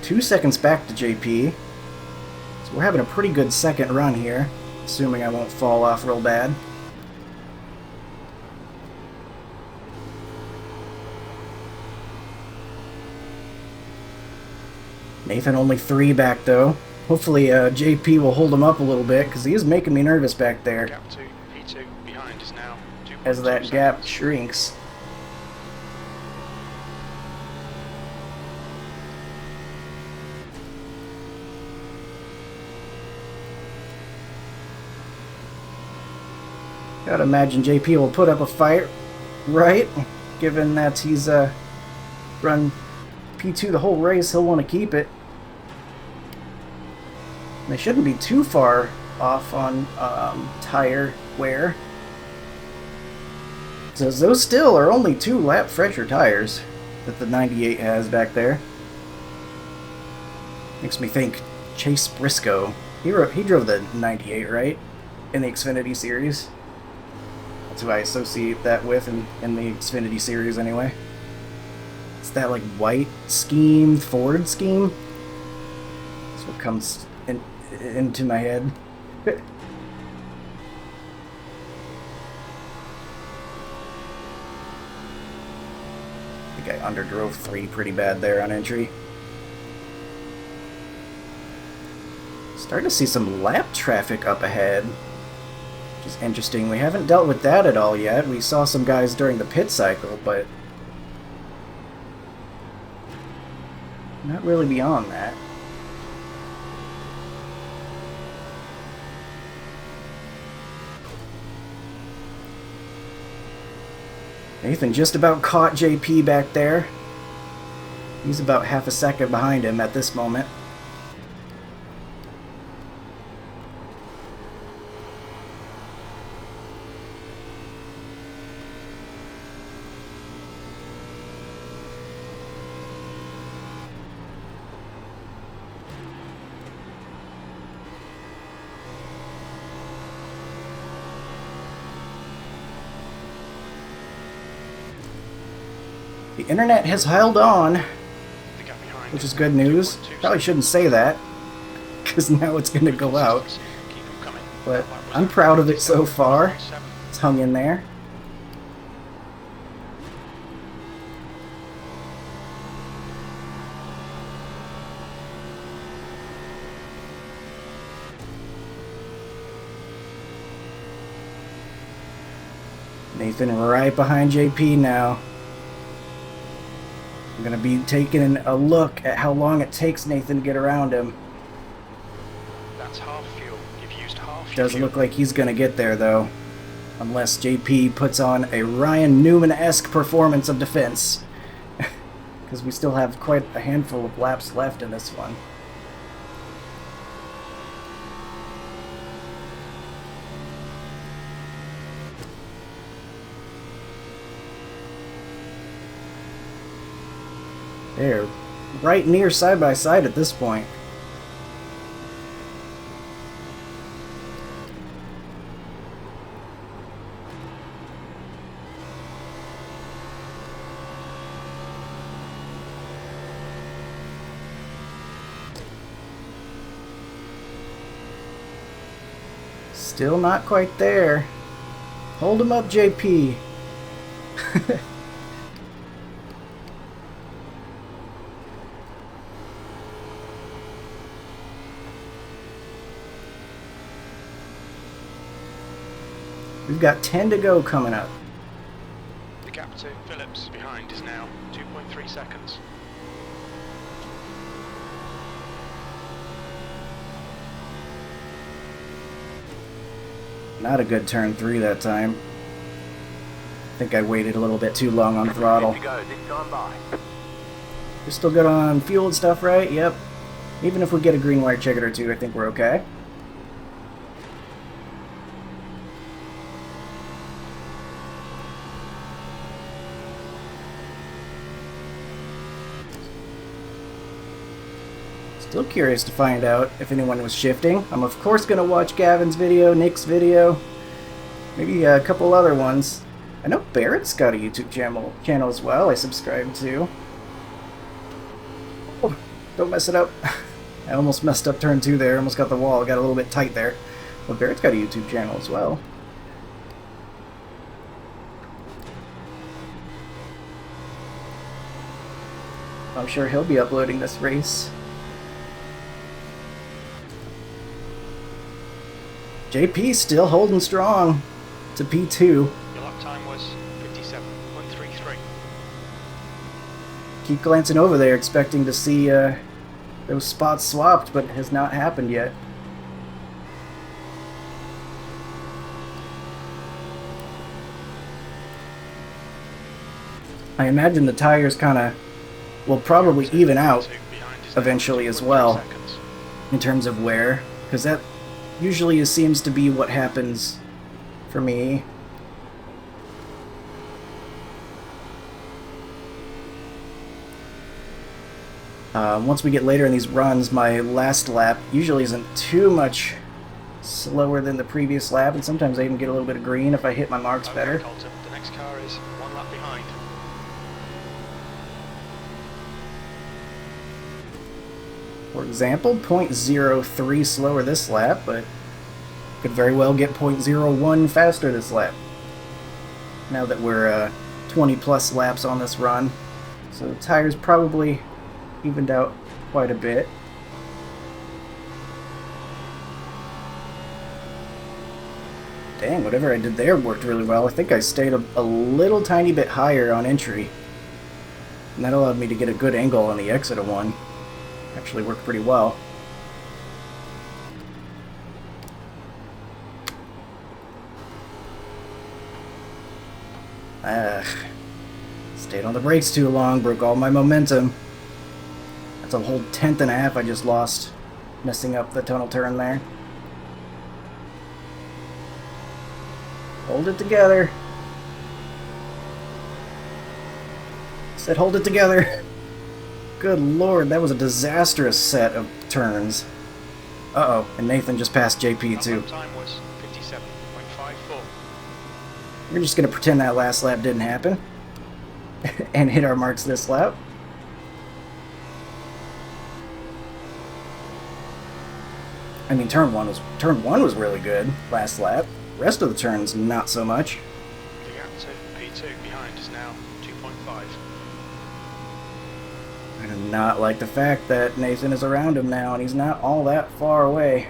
S1: 2 seconds back to JP. So we're having a pretty good second run here, assuming I won't fall off real bad. Nathan only 3 back though. Hopefully JP will hold him up a little bit, because he is making me nervous back there
S3: Gap 2, P2 behind is now 2.2
S1: as that gap
S3: seconds.
S1: shrinks. Gotta imagine JP will put up a fight, right? Given that he's run P2 the whole race, he'll want to keep it. They shouldn't be too far off on tire wear. So those still are only 2 lap fresher tires that the 98 has back there. Makes me think Chase Briscoe. He drove the 98, right? In the Xfinity series. That's who I associate that with in the Xfinity series anyway. It's that like white scheme, Ford scheme. That's what comes into my head. I think I underdrove 3 pretty bad there on entry. Starting to see some lap traffic up ahead, which is interesting. We haven't dealt with that at all yet. We saw some guys during the pit cycle, but not really beyond that. Nathan just about caught JP back there. He's about half a second behind him at this moment. The internet has held on,
S3: The gap behind
S1: which is
S3: is
S1: good
S3: now
S1: news.
S3: 2.2
S1: Probably shouldn't say that, because now it's going to go out.
S3: Consistency. Keep 'em coming.
S1: But
S3: That was
S1: I'm proud of it so
S3: 57.17.
S1: far. It's hung in there. Nathan right behind JP now. I'm going to be taking a look at how long it takes Nathan to get around him.
S3: That's half fuel. You've used half your
S1: Does
S3: fuel.
S1: look like he's going to get there, though. Unless JP puts on a Ryan Newman-esque performance of defense. Because we still have quite a handful of laps left in this one. They're right near side by side at this point. Still not quite there. Hold him up, JP. We've got 10 to go coming up.
S3: The gap to Phillips behind is now 2.3 seconds.
S1: Not a good turn 3 that time. I think I waited a little bit too long on throttle.
S2: Good to go this time by.
S1: We're still good on fuel and stuff, right? Yep. Even if we get a green wire ticket or two, I think we're okay. Still curious to find out if anyone was shifting. I'm of course going to watch Gavin's video, Nick's video, maybe a couple other ones. I know Barrett's got a YouTube channel as well I subscribe to. Oh, don't mess it up. I almost messed up turn 2 there, almost got the wall, got a little bit tight there. But Barrett's got a YouTube channel as well. I'm sure he'll be uploading this race. JP still holding strong to P2.
S3: Your lap time was 57.33.
S1: Keep glancing over there, expecting to see those spots swapped, but it has not happened yet. I imagine the tires kind of will probably even out
S3: Behind is now
S1: eventually as
S3: 2.3
S1: well
S3: seconds.
S1: in terms of wear, because that usually seems to be what happens for me. Once we get later in these runs, my last lap usually isn't too much slower than the previous lap, and sometimes I even get a little bit of green if I hit my marks
S3: Okay,
S1: better.
S3: Colton, the next car is 1 lap behind.
S1: For example, 0.03 slower this lap, but could very well get 0.01 faster this lap. Now that we're 20 plus laps on this run. So the tires probably evened out quite a bit. Dang, whatever I did there worked really well. I think I stayed a little tiny bit higher on entry. And that allowed me to get a good angle on the exit of one. Actually worked pretty well. Stayed on the brakes too long, broke all my momentum. That's a whole 1/10.5 I just lost, messing up the tunnel turn there. Hold it together. Said hold it together. Good lord, that was a disastrous set of turns. Uh-oh, and Nathan just passed JP too.
S3: Lap time was 57.54.
S1: We're just gonna pretend that last lap didn't happen. and hit our marks this lap. I mean, turn one was really good last lap. Rest of the turns, not so much.
S3: The gap to P2 behind is now 2.5.
S1: I do not like the fact that Nathan is around him now, and he's not all that far away.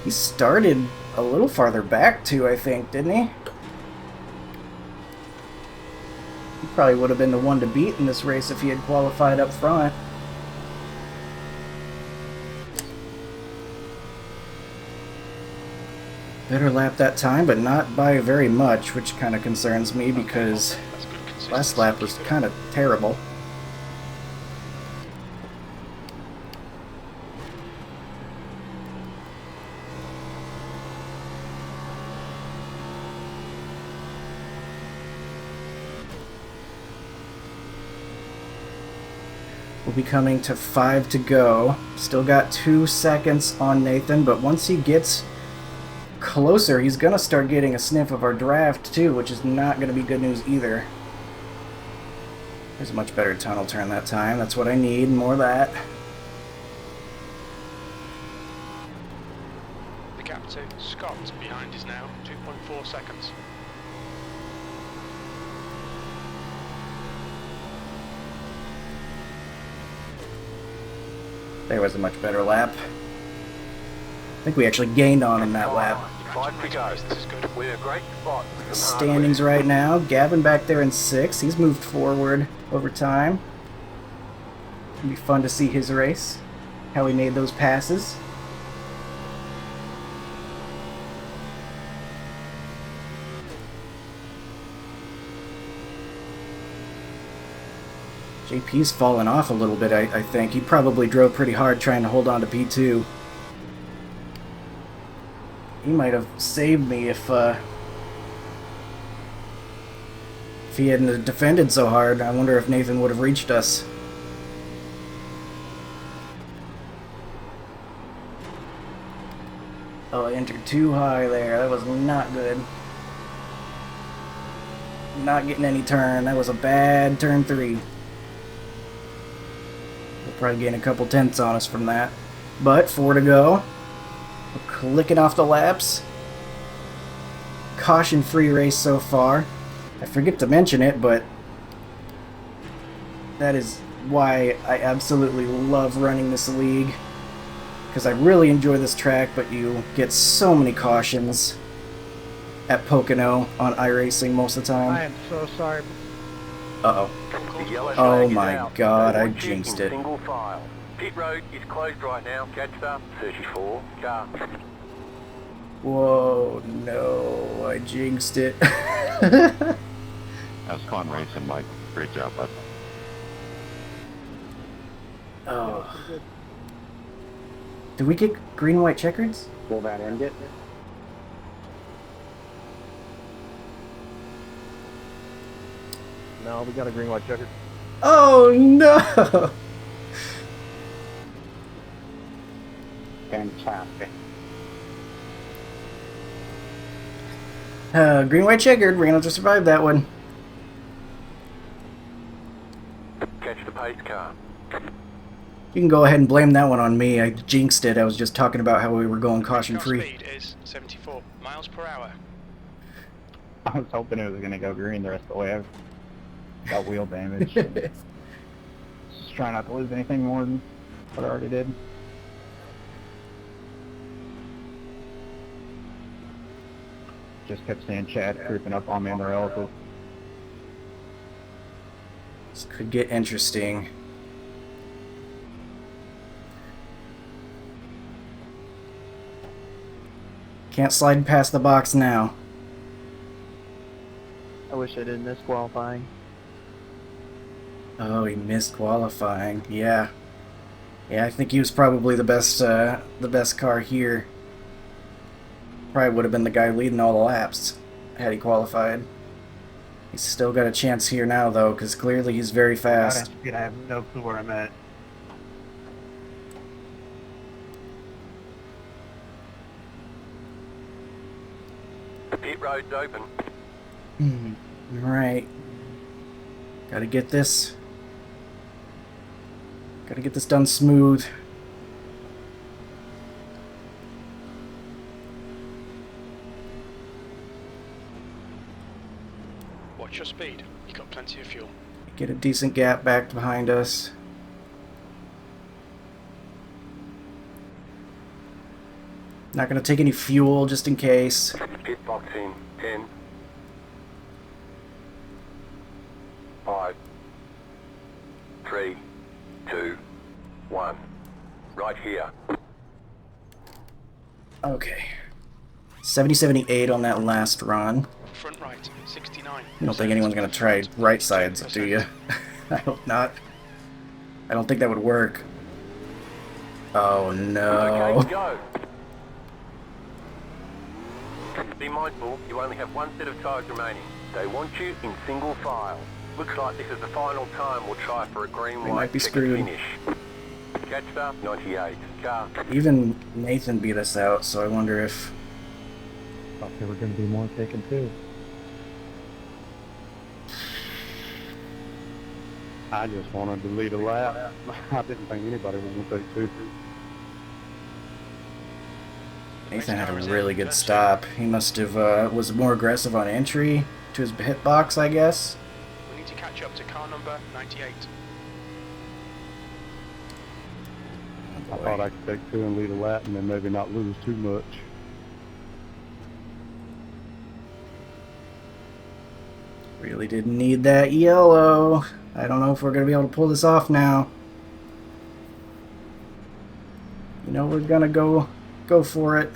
S1: He started a little farther back too, I think, didn't he? He probably would have been the one to beat in this race if he had qualified up front. Better lap that time, but not by very much, which kind of concerns me because
S3: That's good consistency.
S1: last lap was
S3: Keep it up.
S1: kind of terrible. We'll be coming to 5 to go. Still got 2 seconds on Nathan, but once he gets closer, he's going to start getting a sniff of our draft too, which is not going to be good news either. There's a much better tunnel turn that time. That's what I need, more of that.
S3: The gap to Scott behind is now 2.4 seconds.
S1: There was a much better lap. I think we actually gained on him that lap.
S2: 5 to go.
S3: This is good.
S2: We're in a great spot. with some
S1: Standings
S2: hardware.
S1: right now. Gavin back there in 6th. He's moved forward over time. It'll be fun to see his race. How he made those passes. JP's fallen off a little bit, I think. He probably drove pretty hard trying to hold on to P2. He might have saved me if he hadn't defended so hard. I wonder if Nathan would have reached us. Oh, I entered too high there. That was not good. Not getting any turn. That was a bad turn 3. We'll probably gain a couple tenths on us from that. But 4 to go. We're clicking off the laps. Caution-free race so far. I forget to mention it, but that is why I absolutely love running this league. Because I really enjoy this track, but you get so many cautions at Pocono on iRacing most of the
S4: I
S1: time.
S4: am so sorry.
S1: Uh-oh.
S2: The yellow
S1: Oh
S2: flag is
S1: my
S2: out.
S1: God,
S2: No
S1: I
S2: more checking
S1: jinxed it.
S2: Single file. Pit road is closed right now. Catch up. 34 car.
S1: Whoa, no, I jinxed it.
S5: That was fun racing, Mike. Great job, bud.
S1: Oh. Did we get green white checkers?
S4: Will that end it?
S6: No, we got a green white checker.
S1: Oh no!
S4: Fantastic.
S1: Green white checkered. We're gonna have to survive that one.
S2: Catch the pace car.
S1: You can go ahead and blame that one on me. I jinxed it. I was just talking about how we were going caution
S3: Top
S1: free.
S3: speed is 74 miles per hour.
S4: I was hoping it was going to go green the rest of the way. I've got wheel damage. Just trying not to lose anything more than what I already did. Just kept seeing Chad creeping up on me in the rails.
S1: This could get interesting. Can't slide past the box now.
S6: I wish I didn't miss qualifying.
S1: Oh, he missed qualifying. Yeah. Yeah, I think he was probably the best car here. Probably would have been the guy leading all the laps had he qualified. He's still got a chance here now, though, because clearly he's very fast.
S4: I have no clue where I'm at.
S2: Pit road's open.
S1: Right. Gotta get this done smooth.
S3: Watch your speed. You've got plenty of fuel.
S1: Get a decent gap back behind us. Not gonna take any fuel just in case.
S2: Pit box in 10, 5, 3, 2, 1. Right here.
S1: Okay. 70-78 on that last run.
S3: Front right, 69.
S1: You don't think anyone's gonna try right sides, do you? I hope not. I don't think that would work. Oh no.
S2: Okay, go. Be mindful, you only have one set of tyres remaining. They want you in single file. Looks like this is the final time we'll try for a green,
S1: We
S2: white,
S1: might be
S2: checkered
S1: screwed.
S2: finish. Catch up, 98. Car.
S1: Even Nathan beat us out, so I wonder if...
S4: Thought there were going to be more taken too.
S5: I just wanted to lead a lap. I didn't think anybody was going to take two.
S1: Nathan had a really good stop. He must have was more aggressive on entry to his hitbox, I guess.
S3: We need to catch up to car number 98.
S5: I thought I could take two and lead a lap and then maybe not lose too much.
S1: Really didn't need that yellow. I don't know if we're going to be able to pull this off now. You know, we're going to go for it.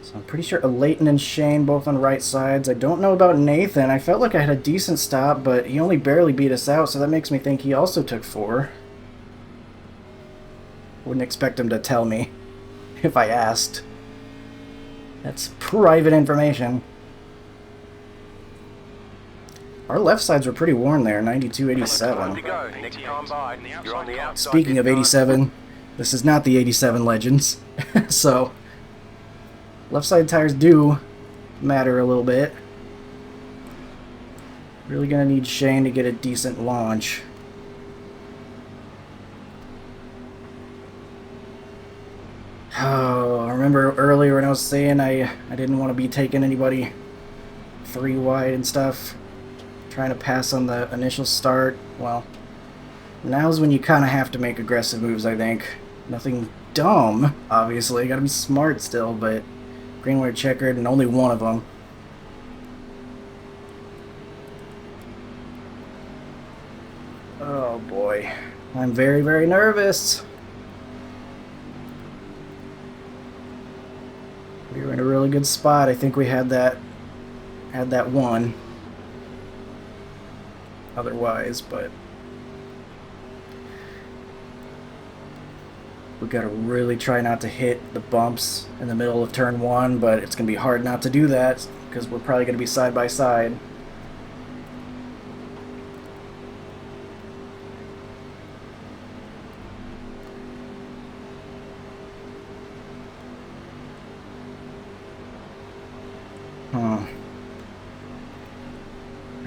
S1: So I'm pretty sure Leighton and Shane both on right sides. I don't know about Nathan. I felt like I had a decent stop, but he only barely beat us out, so that makes me think he also took 4. Wouldn't expect him to tell me if I asked. That's private information. Our left sides were pretty worn there, 92,
S2: Time to
S1: 87.
S2: go. Next time by, you're on the outside.
S1: Speaking of
S2: this time.
S1: 87, this is not the 87 Legends, so left side tires do matter a little bit. Really gonna need Shane to get a decent launch. Oh, I remember earlier when I was saying I didn't want to be taking anybody 3 wide and stuff. Trying to pass on the initial start. Well, now's when you kind of have to make aggressive moves, I think. Nothing dumb, obviously. Gotta be smart still, but green, white, checkered, and only one of them. Oh boy. I'm very, very nervous. We were in a really good spot. I think we had that one. Otherwise, but we gotta really try not to hit the bumps in the middle of turn 1, but it's gonna be hard not to do that because we're probably gonna be side by side.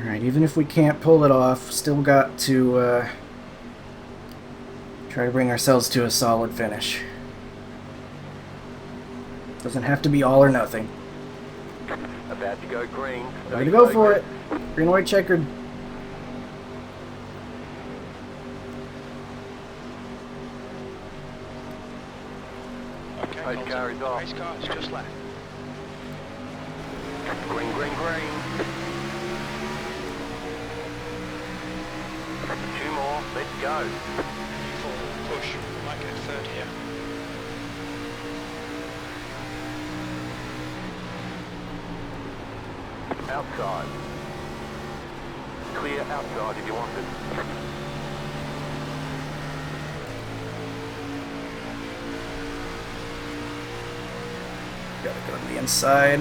S1: Alright, even if we can't pull it off, still got to try to bring ourselves to a solid finish. Doesn't have to be all or nothing.
S2: About to go green.
S1: Ready to go for it. Green, white, checkered.
S3: Okay,
S2: Race
S3: Colton.
S2: car is off.
S3: Race car is just left.
S2: Green, green, green. 2 more. Let's go.
S3: Full push. We might get 3rd here.
S2: Outside. Clear outside if you want it.
S1: Gotta go to the inside.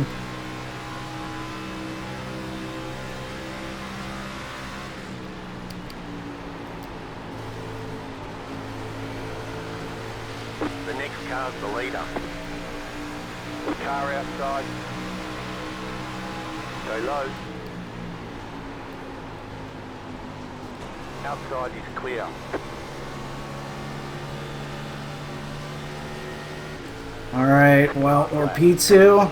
S2: car's the leader. Car outside. Go low. Outside is clear.
S1: Alright, well, we're P2.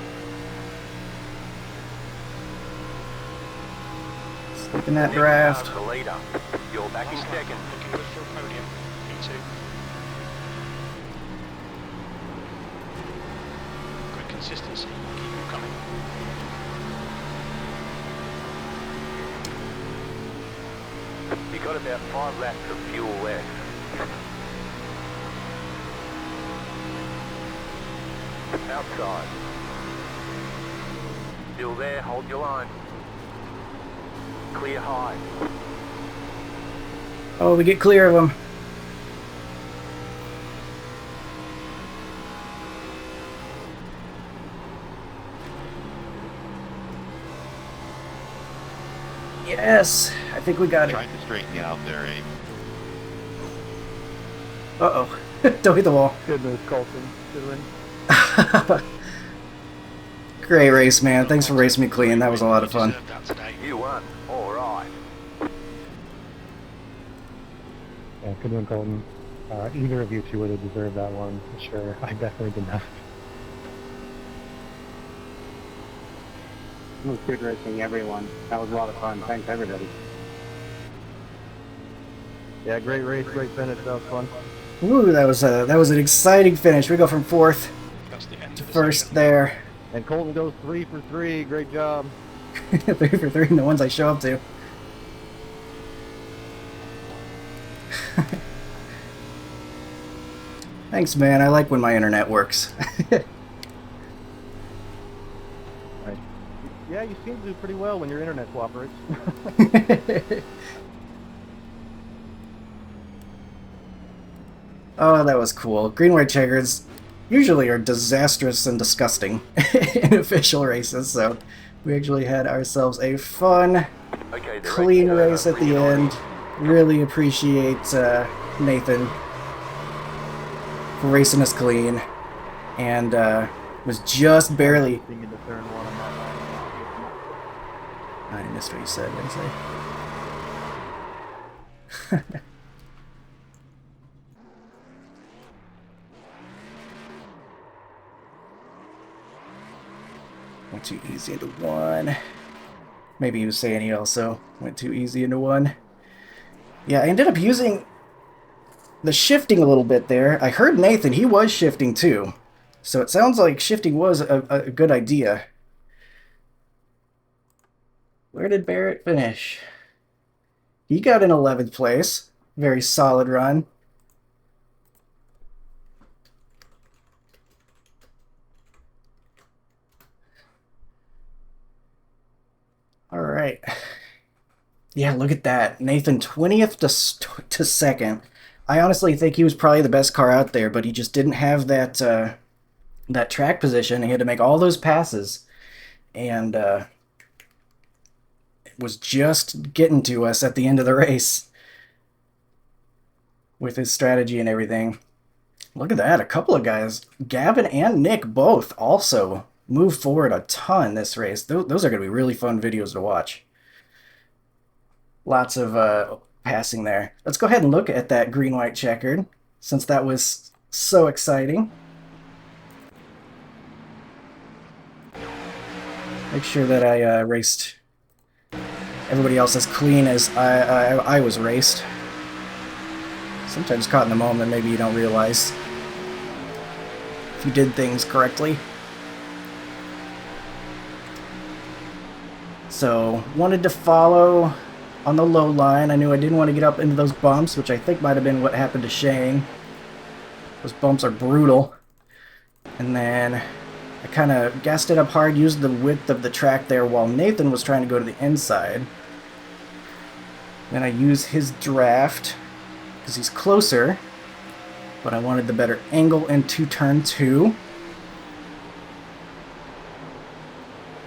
S1: Stick in that draft.
S2: Car's the leader. You're back in second.
S3: Looking good for a podium. P2. Good consistency. Keep them coming.
S2: You got about 5 laps of fuel left. Outside. Still there, hold your line. Clear high.
S1: Oh, we get clear of them. Yes, I think we got it.
S5: Trying to straighten you out there, Abe.
S1: Uh-oh. Don't hit the wall.
S6: Good move, Colton. Good win.
S1: Great race, man. Thanks for racing me clean. That was a lot of fun.
S3: Deserved that today.
S2: You won. All right.
S7: Yeah, good one, Colton. Either of you two would have deserved that one, for sure. I definitely did not.
S4: It was good racing, everyone. That was a lot of fun. Thanks, everybody.
S6: Yeah, great race, great finish. That was fun.
S1: Ooh, that was an exciting finish. We go from 4th
S3: That's the end
S1: to
S3: of the
S1: 1st
S3: session.
S1: there.
S6: And Colton goes 3 for 3. Great job.
S1: 3 for 3 in the ones I show up to. Thanks, man. I like when my internet works.
S6: Yeah, you seem to do pretty well when your internet cooperates.
S1: Oh, that was cool. Green-white checkers usually are disastrous and disgusting in official races, so we actually had ourselves a fun,
S2: Okay, the
S1: clean
S2: race
S1: race at the end. Really appreciate Nathan for racing us clean, and was just barely...
S6: Being into turn 1 on that line.
S1: I missed what you said. What did you say? Went too easy into 1. Maybe he was saying he also went too easy into 1. Yeah, I ended up using the shifting a little bit there. I heard Nathan, he was shifting too. So it sounds like shifting was a good idea. Where did Barrett finish? He got in 11th place. Very solid run. All right. Yeah, look at that. Nathan 20th to 2nd. I honestly think he was probably the best car out there, but he just didn't have that that track position. He had to make all those passes, and it was just getting to us at the end of the race with his strategy and everything. Look at that. A couple of guys, Gavin and Nick, both also moved forward a ton this race. Those are going to be really fun videos to watch. Lots of passing there. Let's go ahead and look at that green-white checkered, since that was so exciting. Make sure that I raced everybody else as clean as I was raced. Sometimes caught in the moment, maybe you don't realize if you did things correctly. So, wanted to follow on the low line. I knew I didn't want to get up into those bumps, which I think might have been what happened to Shane. Those bumps are brutal. And then I kind of gassed it up hard, used the width of the track there while Nathan was trying to go to the inside. Then I used his draft because he's closer, but I wanted the better angle into turn 2.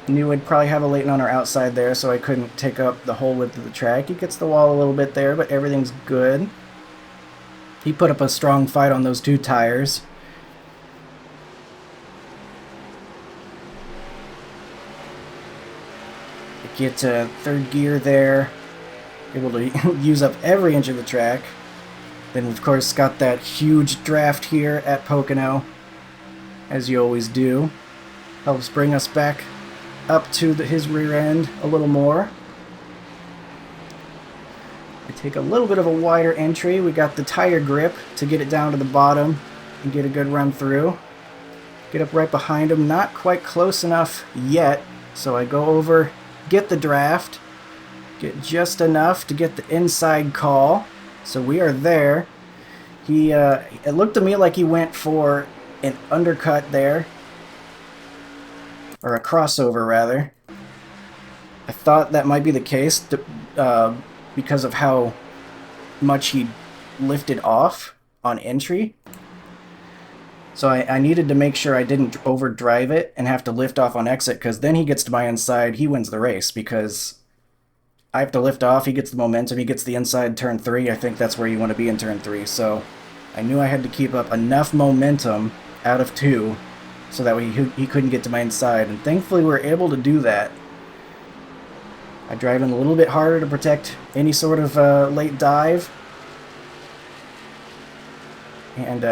S1: Knew I'd probably have a Leighton on our outside there, so I couldn't take up the whole width of the track. He gets the wall a little bit there, but everything's good. He put up a strong fight on those 2 tires. get to third gear there. Able to use up every inch of the track. Then, of course, got that huge draft here at Pocono, as you always do. Helps bring us back up to his rear end a little more. We take a little bit of a wider entry. We got the tire grip to get it down to the bottom and get a good run through. Get up right behind him. Not quite close enough yet, so I go over, get the draft, get just enough to get the inside call. So we are there. It looked to me like he went for an undercut there, or a crossover rather. I thought that might be the case because of how much he lifted off on entry. So I needed to make sure I didn't overdrive it and have to lift off on exit, because then he gets to my inside, he wins the race, because I have to lift off, he gets the momentum, he gets the inside turn 3. I think that's where you want to be in turn 3. So I knew I had to keep up enough momentum out of 2 so that he couldn't get to my inside, and thankfully we were able to do that. I drive in a little bit harder to protect any sort of late dive. And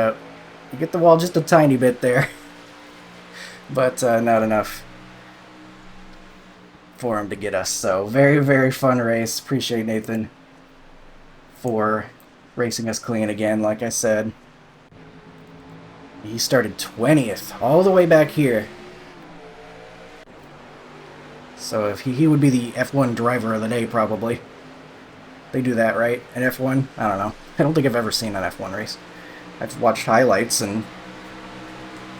S1: you get the wall just a tiny bit there. But not enough for him to get us. So very, very fun race. Appreciate Nathan for racing us clean again, like I said. He started 20th, all the way back here. So if he would be the F1 driver of the day, probably. They do that, right? An F1? I don't know. I don't think I've ever seen an F1 race. I've watched highlights and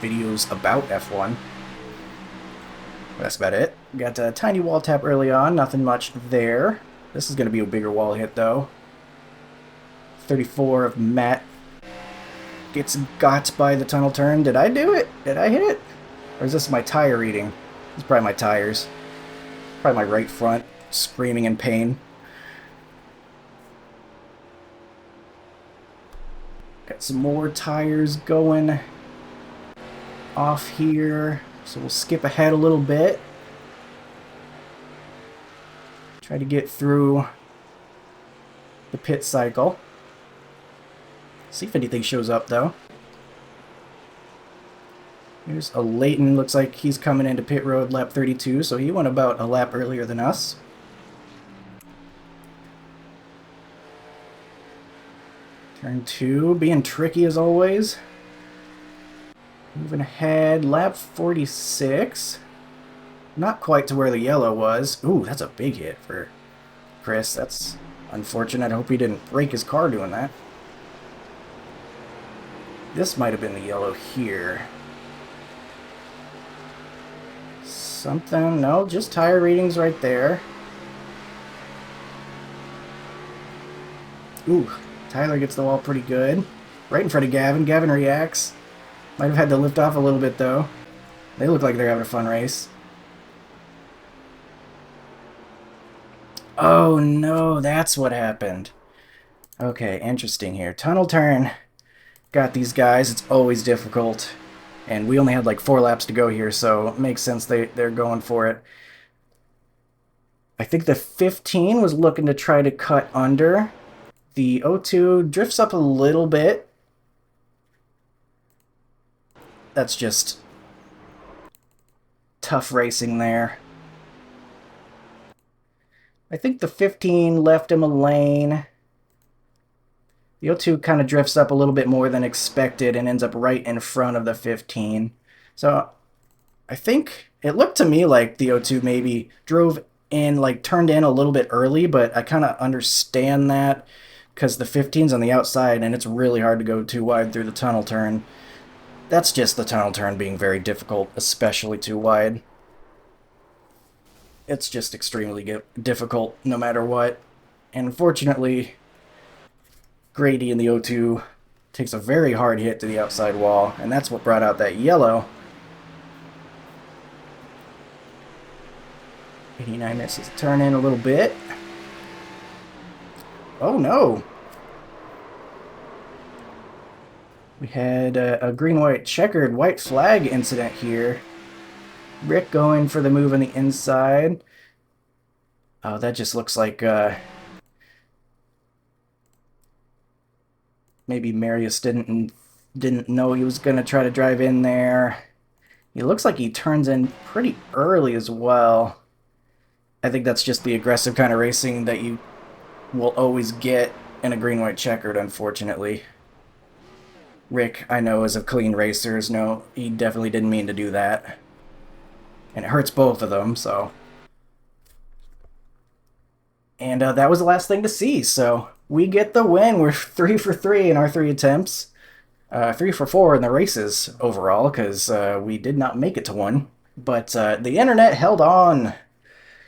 S1: videos about F1. That's about it. Got a tiny wall tap early on, nothing much there. This is going to be a bigger wall hit, though. 34 of Matt gets got by the tunnel turn. Did I do it? Did I hit it? Or is this my tire reading? It's probably my tires. Probably my right front screaming in pain. Got some more tires going off here, so we'll skip ahead a little bit. Try to get through the pit cycle. See if anything shows up, though. Here's a Leighton. Looks like he's coming into pit road lap 32, so he went about a lap earlier than us. Turn 2, being tricky as always. Moving ahead, lap 46. Not quite to where the yellow was. Ooh, that's a big hit for Chris. That's unfortunate. I hope he didn't break his car doing that. This might have been the yellow here. Something, no, just tire readings right there. Ooh, Tyler gets the wall pretty good. Right in front of Gavin. Gavin reacts. Might have had to lift off a little bit, though. They look like they're having a fun race. Oh, no, that's what happened. Okay, interesting here. Tunnel turn. Got these guys. It's always difficult. And we only had like 4 laps to go here, so it makes sense they're going for it. I think the 15 was looking to try to cut under. The O2 drifts up a little bit. That's just tough racing there. I think the 15 left him a lane. The O2 kind of drifts up a little bit more than expected and ends up right in front of the 15. So I think it looked to me like the O2 maybe drove in, like turned in a little bit early, but I kind of understand that because the 15's on the outside and it's really hard to go too wide through the tunnel turn. That's just the tunnel turn being very difficult, especially too wide. It's just extremely difficult no matter what. And unfortunately, Grady in the O2 takes a very hard hit to the outside wall, and that's what brought out that yellow. 89 misses the turn in a little bit. Oh no! We had a green-white checkered white flag incident here. Rick going for the move on the inside. Oh, that just looks like maybe Marius didn't know he was gonna try to drive in there. He looks like he turns in pretty early as well. I think that's just the aggressive kind of racing that you will always get in a green-white checkered, unfortunately. Rick, I know, is a clean racer. No, he definitely didn't mean to do that. And it hurts both of them, so... And that was the last thing to see, so we get the win. We're 3 for 3 in our 3 attempts. 3 for 4 in the races overall, because we did not make it to 1. But the internet held on.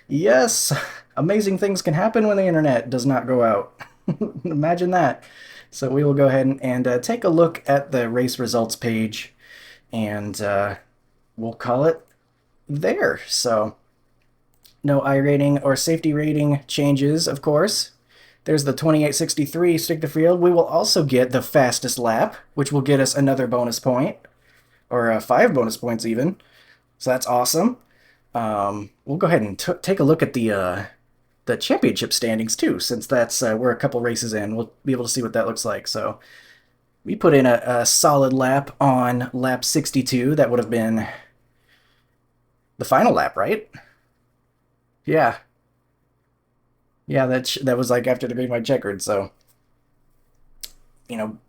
S1: Yes, amazing things can happen when the internet does not go out. Imagine that. So we will go ahead and take a look at the race results page, and we'll call it there. So no iRating or safety rating changes, of course. There's the 2863 stick to field. We will also get the fastest lap, which will get us another bonus point, or 5 bonus points even. So that's awesome. We'll go ahead and take a look at the championship standings too, since that's we're a couple races in. We'll be able to see what that looks like. So we put in a solid lap on lap 62. That would have been the final lap, right? Yeah. Yeah, that was like after the green white checkered. So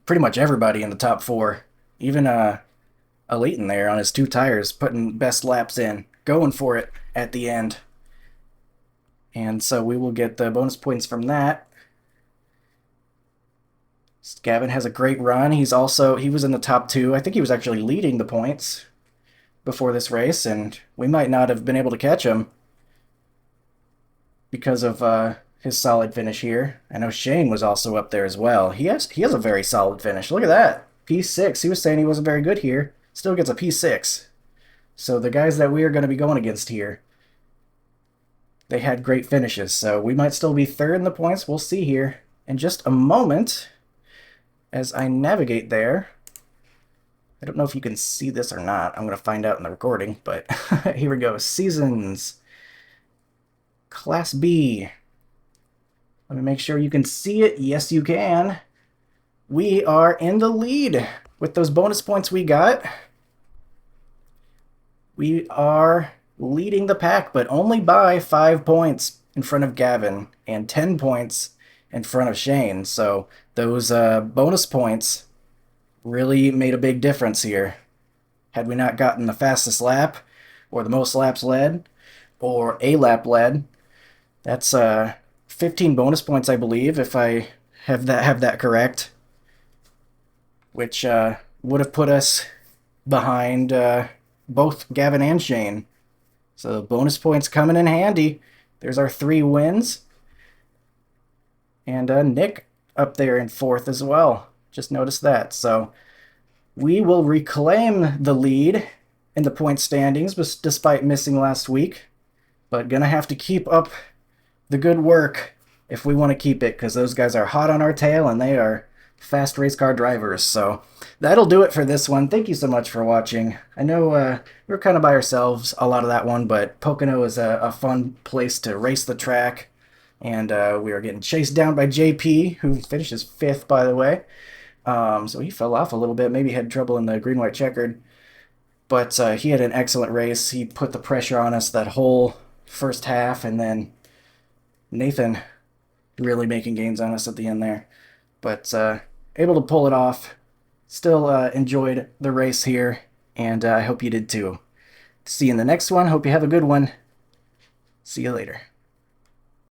S1: pretty much everybody in the top 4, even Leighton there on his 2 tires, putting best laps in, going for it at the end. And so we will get the bonus points from that. Gavin has a great run. He was in the top 2. I think he was actually leading the points before this race, and we might not have been able to catch him because of his solid finish here. I know Shane was also up there as well. He has a very solid finish. Look at that. P6. He was saying he wasn't very good here. Still gets a P6. So the guys that we are going to be going against here, they had great finishes. So we might still be 3rd in the points. We'll see here in just a moment as I navigate there. I don't know if you can see this or not. I'm going to find out in the recording, but here we go. Seasons. Class B. Let me make sure you can see it. Yes, you can. We are in the lead with those bonus points we got. We are leading the pack, but only by 5 points in front of Gavin and 10 points in front of Shane. So those bonus points really made a big difference here. Had we not gotten the fastest lap, or the most laps led, or a lap led, that's 15 bonus points, I believe, if I have that correct, which would have put us behind both Gavin and Shane. So bonus points coming in handy. There's our 3 wins. And Nick up there in 4th as well. Just noticed that. So we will reclaim the lead in the point standings despite missing last week. But gonna have to keep up the good work if we want to keep it, because those guys are hot on our tail and they are fast race car drivers. So that'll do it for this one. Thank you so much for watching. I know we were kind of by ourselves a lot of that one, but Pocono is a fun place to race the track. And we are getting chased down by JP, who finishes 5th, by the way. So he fell off a little bit. Maybe had trouble in the green-white checkered. But he had an excellent race. He put the pressure on us that whole first half, and then Nathan really making gains on us at the end there. But able to pull it off. Still enjoyed the race here, and I hope you did too. See you in the next one. Hope you have a good one. See you later.